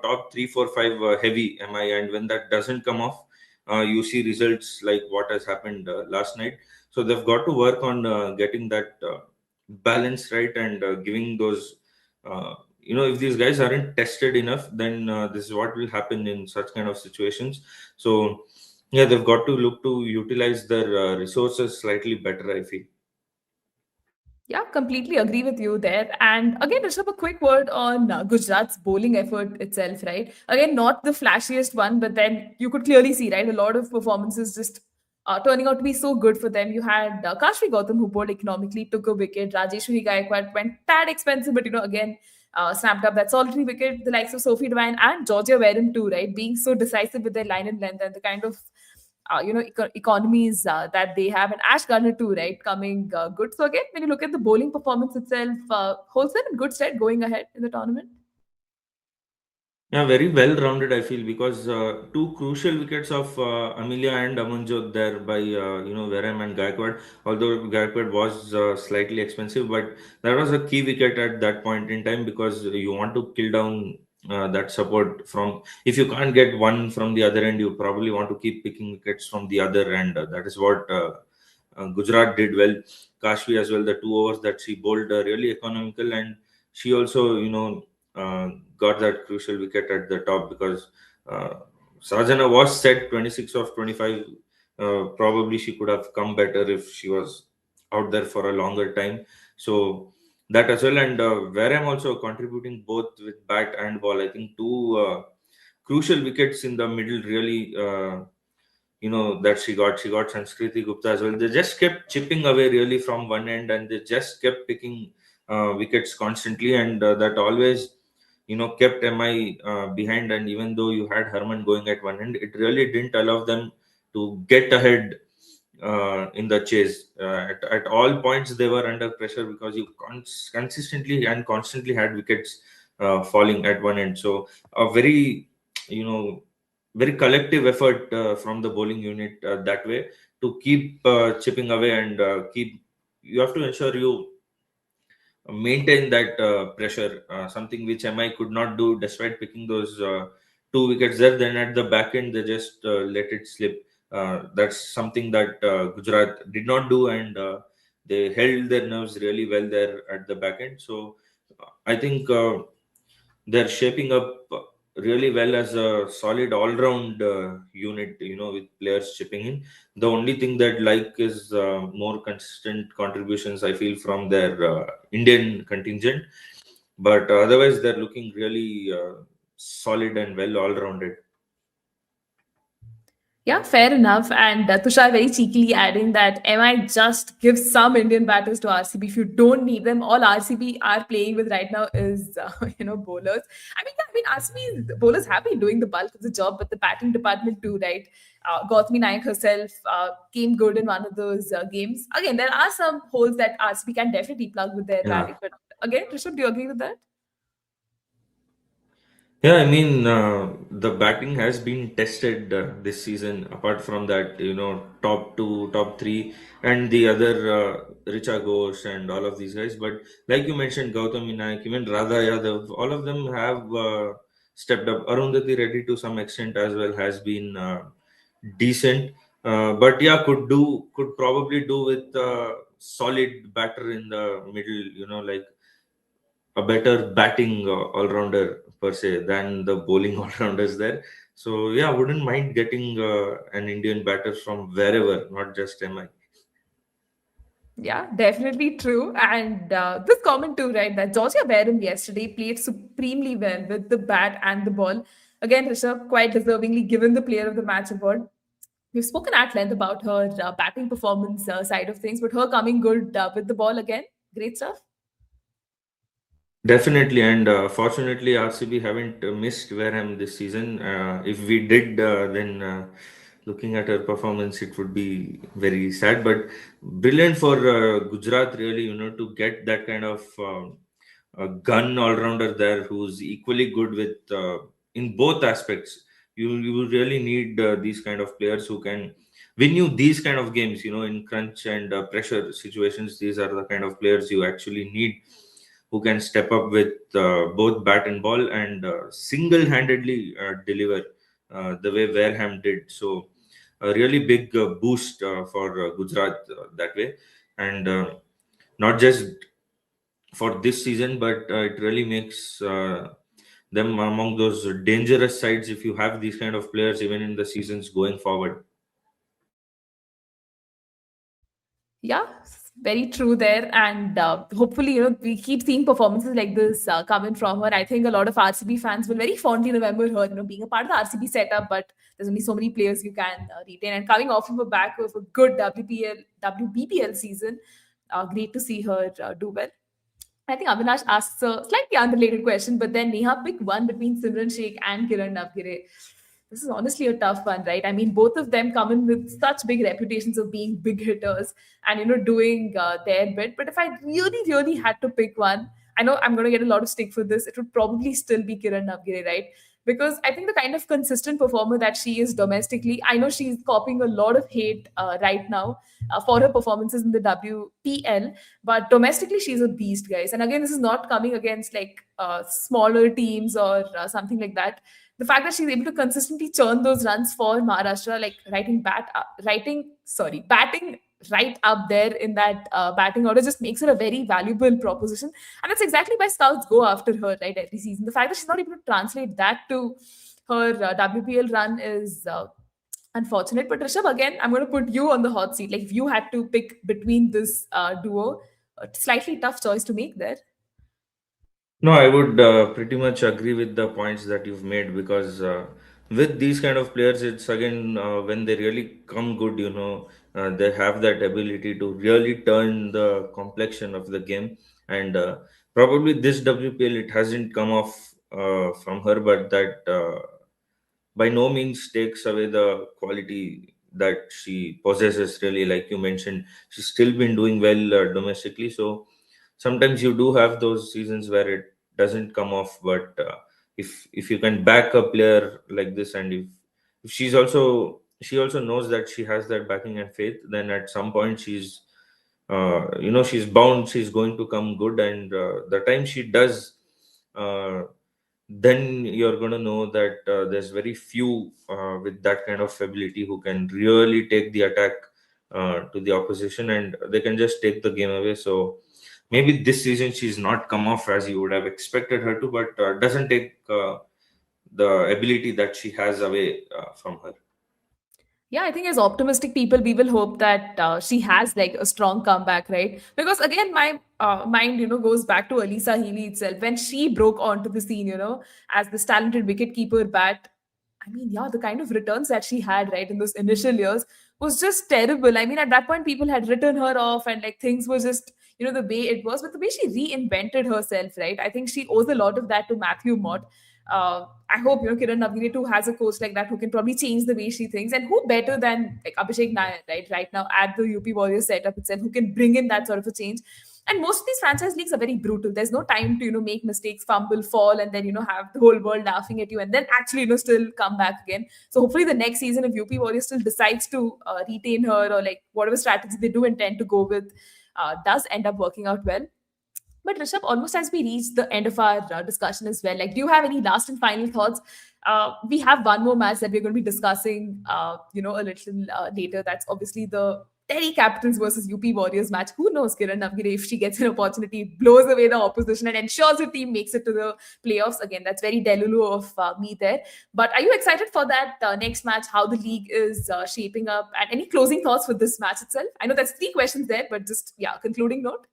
top three, four, five heavy MI, and when that doesn't come off, you see results like what has happened last night. So they've got to work on getting that balance right and giving those. If these guys aren't tested enough, then this is what will happen in such kind of situations. So yeah, they've got to look to utilize their resources slightly better, I feel. Yeah, completely agree with you there. And again, Rishabh, a quick word on Gujarat's bowling effort itself, right? Again, not the flashiest one, but then you could clearly see, right? A lot of performances just turning out to be so good for them. You had Kashvi Gautam, who bowled economically, took a wicket. Rajeshwari Gaikwad went tad expensive, but again, snapped up that solitary wicket. The likes of Sophie Devine and Georgia Wareham too, right, being so decisive with their line and length and the kind of economies that they have, and Ash Gardner too, right, coming good. So again, when you look at the bowling performance itself, holds them in good stead going ahead in the tournament. Yeah, very well rounded, I feel, because two crucial wickets of Amelia and Amanjot there by Wareham and Gaikwad. Although Gaikwad was slightly expensive, but that was a key wicket at that point in time because you want to kill down that support from. If you can't get one from the other end, you probably want to keep picking wickets from the other end. That is what Gujarat did well. Kashvi as well. The 2 overs that she bowled really economical, and she also got that crucial wicket at the top because uh, Sajana was set 26 of 25. Probably she could have come better if she was out there for a longer time. So that as well, and Wareham also contributing both with bat and ball. I think two crucial wickets in the middle really. That she got Sanskriti Gupta as well. They just kept chipping away really from one end, and they just kept picking wickets constantly, and that always kept MI behind. And even though you had Herman going at one end, it really didn't allow them to get ahead in the chase. At all points, they were under pressure because you consistently and constantly had wickets falling at one end. So a very, you know, very collective effort from the bowling unit that way to keep chipping away and keep. You have to ensure you maintain that pressure, something which MI could not do despite picking those two wickets there. Then at the back end, they just let it slip. That's something that Gujarat did not do, and they held their nerves really well there at the back end. So I think they're shaping up really well as a solid all-round unit, with players chipping in. The only thing that like is more consistent contributions I feel from their Indian contingent, but otherwise they're looking really solid and well all-rounded. Yeah, fair enough. And Tushar very cheekily adding that MI just gives some Indian batters to RCB if you don't need them. All RCB are playing with right now is bowlers. RCB bowlers have been doing the bulk of the job, but the batting department too, right? Gautami Naik herself came good in one of those games. Again, there are some holes that RCB can definitely plug with their Yeah. batting, but again, Rishabh, do you agree with that? Yeah, I mean, the batting has been tested this season. Apart from that, top two, top three, and the other Richa Ghosh and all of these guys. But like you mentioned, Gautam Naik, even Radha Yadav, all of them have stepped up. Arundhati Reddy to some extent as well has been decent. But yeah, could probably do with solid batter in the middle. Like a better batting all-rounder per se than the bowling all-rounders there. So yeah, wouldn't mind getting an Indian batter from wherever, not just MI. Yeah, definitely true. And this comment too, right? That Georgia Wareham yesterday played supremely well with the bat and the ball. Again, Rishabh quite deservingly given the player of the match award. We've spoken at length about her batting performance side of things, but her coming good with the ball again, great stuff. Definitely, and fortunately, RCB haven't missed Wareham this season. If we did, then looking at her performance, it would be very sad. But brilliant for Gujarat, really, to get that kind of a gun all-rounder there who's equally good with in both aspects. You really need these kind of players who can win you these kind of games. In crunch and pressure situations, these are the kind of players you actually need who can step up with both bat and ball and single-handedly deliver the way Wareham did. So a really big boost for Gujarat that way, and not just for this season, but it really makes them among those dangerous sides if you have these kind of players even in the seasons going forward. Yeah, very true there. And hopefully, we keep seeing performances like this coming from her. I think a lot of RCB fans will very fondly remember her, being a part of the RCB setup, but there's only so many players you can retain. And coming off of a back of a good WPL, WBPL season, great to see her do well. I think Avinash asks a slightly unrelated question, but then Neha pick one between Simran Sheikh and Kiran Navgire. This is honestly a tough one, right? I mean, both of them come in with such big reputations of being big hitters and doing their bit. But if I really, really had to pick one, I know I'm going to get a lot of stick for this. It would probably still be Kiran Navgire, right? Because I think the kind of consistent performer that she is domestically, I know she's copying a lot of hate right now for her performances in the WPL, but domestically she's a beast, guys. And again, this is not coming against like smaller teams or something like that. The fact that she's able to consistently churn those runs for Maharashtra, like batting right up there in that batting order, just makes her a very valuable proposition. And that's exactly why scouts go after her, right, every season. The fact that she's not able to translate that to her WPL run is unfortunate. But Rishabh, again, I'm going to put you on the hot seat. Like, if you had to pick between this duo, a slightly tough choice to make there. No, I would pretty much agree with the points that you've made because with these kind of players, it's again when they really come good, they have that ability to really turn the complexion of the game. And probably this WPL, it hasn't come off from her, but that by no means takes away the quality that she possesses, really. Like you mentioned, she's still been doing well domestically. So sometimes you do have those seasons where it doesn't come off, but if you can back a player like this, and if she also knows that she has that backing and faith, then at some point she's going to come good. And the time she does, uh, then you're going to know that there's very few with that kind of ability who can really take the attack to the opposition, and they can just take the game away. So maybe this season she's not come off as you would have expected her to, but doesn't take the ability that she has away from her. Yeah, I think as optimistic people, we will hope that she has like a strong comeback, right? Because again, my mind, goes back to Elisa Healy itself when she broke onto the scene, as this talented wicketkeeper bat. I mean, yeah, the kind of returns that she had, right, in those initial years was just terrible. I mean, at that point, people had written her off and like things were just, the way it was. But the way she reinvented herself, right, I think she owes a lot of that to Matthew Mott. I hope, Kiran Navgire too has a coach like that who can probably change the way she thinks. And who better than like Abhishek Nair, right now at the UP Warriors setup itself, who can bring in that sort of a change. And most of these franchise leagues are very brutal. There's no time to make mistakes, fumble, fall, and then have the whole world laughing at you, and then actually still come back again. So hopefully the next season, if UP Warriors still decides to retain her, or like whatever strategy they do intend to go with, does end up working out well. But Rishabh, almost as we reach the end of our discussion as well, like, do you have any last and final thoughts? We have one more match that we're going to be discussing, a little later. That's obviously the Delhi Capitals versus UP Warriors match. Who knows, Kiran Navgire, if she gets an opportunity, blows away the opposition and ensures her team makes it to the playoffs. Again, that's very Delulu of me there. But are you excited for that next match, how the league is shaping up? And any closing thoughts for this match itself? I know that's three questions there, but just, yeah, concluding note.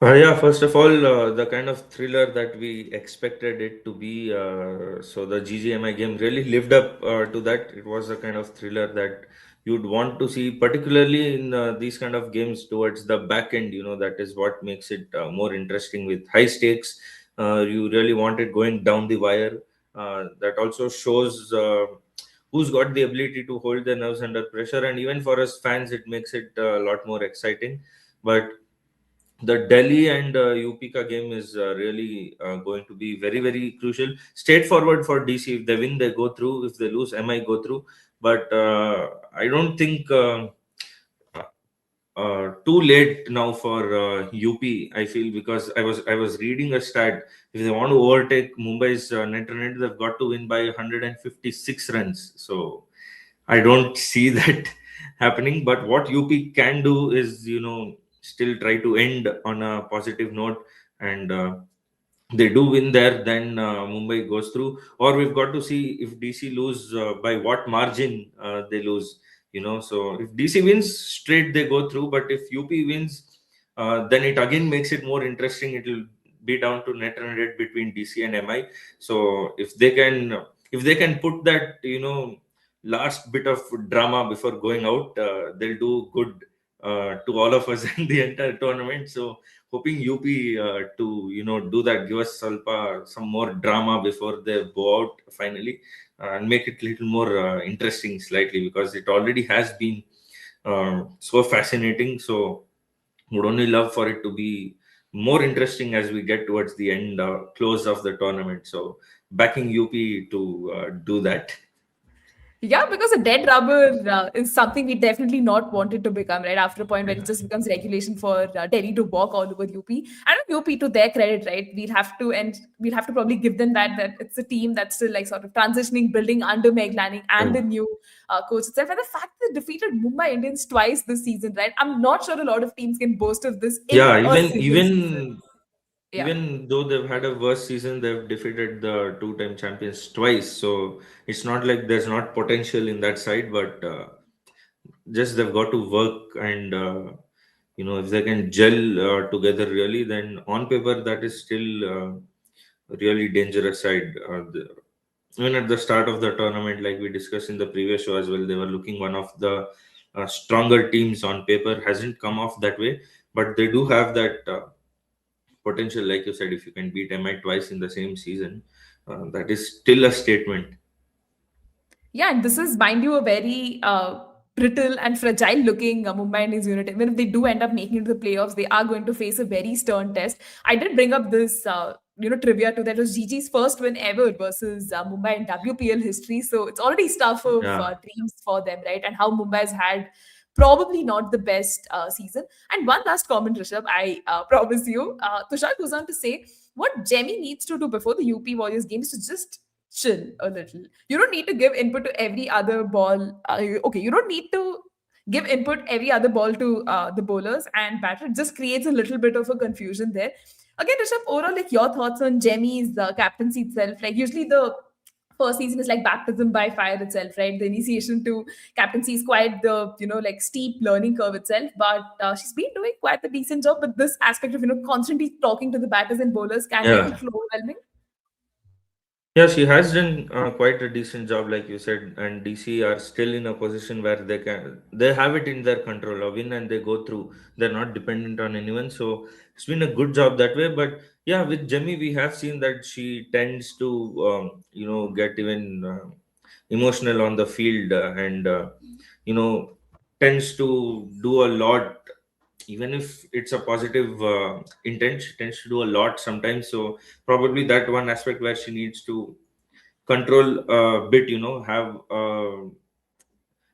Yeah, first of all, the kind of thriller that we expected it to be, so the GGMI game really lived up to that. It was a kind of thriller that you'd want to see, particularly in these kind of games towards the back end. That is what makes it more interesting with high stakes. You really want it going down the wire. That also shows who's got the ability to hold their nerves under pressure, and even for us fans, it makes it a lot more exciting. But the Delhi and UPK game is really going to be very, very crucial. Straightforward for DC. If they win, they go through. If they lose, MI go through. But I don't think too late now for UP. I feel, because I was reading a stat. If they want to overtake Mumbai's net run rate, they've got to win by 156 runs. So I don't see that happening. But what UP can do is, still try to end on a positive note, and they do win there, then Mumbai goes through. Or we've got to see if DC lose, by what margin they lose. So if DC wins straight, they go through. But if UP wins, then it again makes it more interesting. It will be down to net run rate between DC and MI. So if they can put that last bit of drama before going out, they'll do good to all of us and the entire tournament. So hoping UP to do that, give us some more drama before they go out finally, and make it a little more interesting slightly, because it already has been so fascinating. So would only love for it to be more interesting as we get towards the end, close of the tournament. So backing UP to do that. Yeah, because a dead rubber is something we definitely not wanted to become, right? After a point where it just becomes regulation for Delhi to walk all over UP. And UP, to their credit, right? We'll have to probably give them that it's a team that's still like sort of transitioning, building under Meg Lanning and Yeah. the new coach itself. And the fact that they defeated Mumbai Indians twice this season, right? I'm not sure a lot of teams can boast of this in Yeah, a even single season. even Yeah. even though they've had a worse season, they've defeated the two-time champions twice. So it's not like there's not potential in that side, but just they've got to work, and if they can gel together really, then on paper that is still a really dangerous side. Even at the start of the tournament, like we discussed in the previous show as well, they were looking one of the stronger teams on paper. Hasn't come off that way, but they do have that potential. Like you said, if you can beat MI twice in the same season, that is still a statement. Yeah, and this is, mind you, a very brittle and fragile looking Mumbai Indians unit. Even if they do end up making it to the playoffs, they are going to face a very stern test. I did bring up this, trivia too. That was Gigi's first win ever versus Mumbai in WPL history. So it's already stuff of Yeah, dreams for them, right? And how Mumbai has had probably not the best season. And one last comment, Rishabh, I promise you. Tushar goes on to say, what Jemmy needs to do before the UP Warriors game is to just chill a little. You don't need to give input to every other ball. Okay, you don't need to give input every other ball to the bowlers and batter. It just creates a little bit of a confusion there. Again, Rishabh, overall, like your thoughts on Jemmy's captaincy itself. Like usually the first season is like baptism by fire itself, right? The initiation to captaincy is quite the like steep learning curve itself. But she's been doing quite a decent job. But this aspect of constantly talking to the batters and bowlers can get a yeah. little overwhelming. Yeah, she has done quite a decent job, like you said, and DC are still in a position where they have it in their control, a win and they go through. They're not dependent on anyone, so it's been a good job that way. But yeah, with Jemmy, we have seen that she tends to, get even emotional on the field, and you know, tends to do a lot, even if it's a positive intent. She tends to do a lot sometimes. So probably that one aspect where she needs to control a bit, have a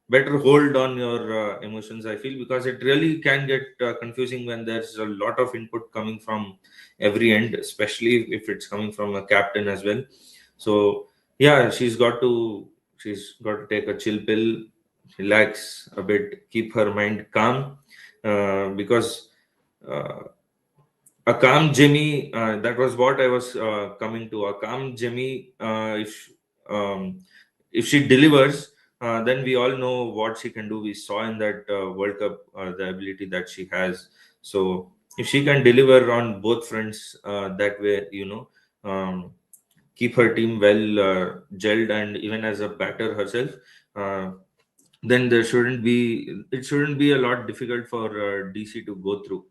better hold on your emotions, I feel, because it really can get confusing when there's a lot of input coming from every end, especially if it's coming from a captain as well. So yeah, she's got to take a chill pill, relax a bit, keep her mind calm, because uh, a calm Jimmy, that was what I was coming to. A calm Jimmy, if she delivers, then we all know what she can do. We saw in that World Cup the ability that she has. So if she can deliver on both fronts that way, keep her team well gelled, and even as a batter herself, uh, then it shouldn't be a lot difficult for DC to go through.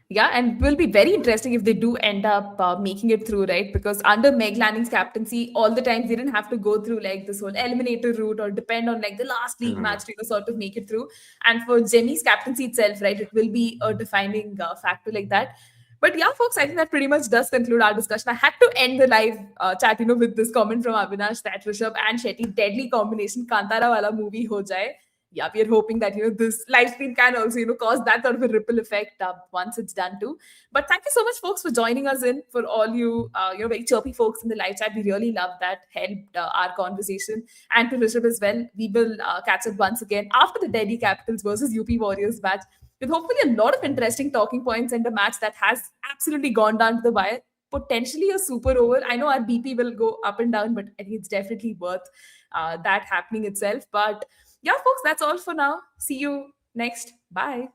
Yeah, and it will be very interesting if they do end up making it through, right? Because under Meg Lanning's captaincy, all the times they didn't have to go through like this whole eliminator route or depend on like the last league Uh, match to sort of make it through. And for Jenny's captaincy itself, right, it will be a defining factor like that. But yeah, folks, I think that pretty much does conclude our discussion. I had to end the live chat, with this comment from Avinash that Rishabh and Shetty, deadly combination, Kantara wala movie ho jaye. Yeah, we are hoping that this live stream can also cause that sort of a ripple effect once it's done too. But thank you so much, folks, for joining us in. For all you very chirpy folks in the live chat, we really love that. Helped our conversation. And to Rishabh as well, we will catch up once again after the Delhi Capitals versus UP Warriors match, with hopefully a lot of interesting talking points and a match that has absolutely gone down to the wire. Potentially a super over. I know our BP will go up and down, but I think it's definitely worth that happening itself. But yeah, folks, that's all for now. See you next. Bye.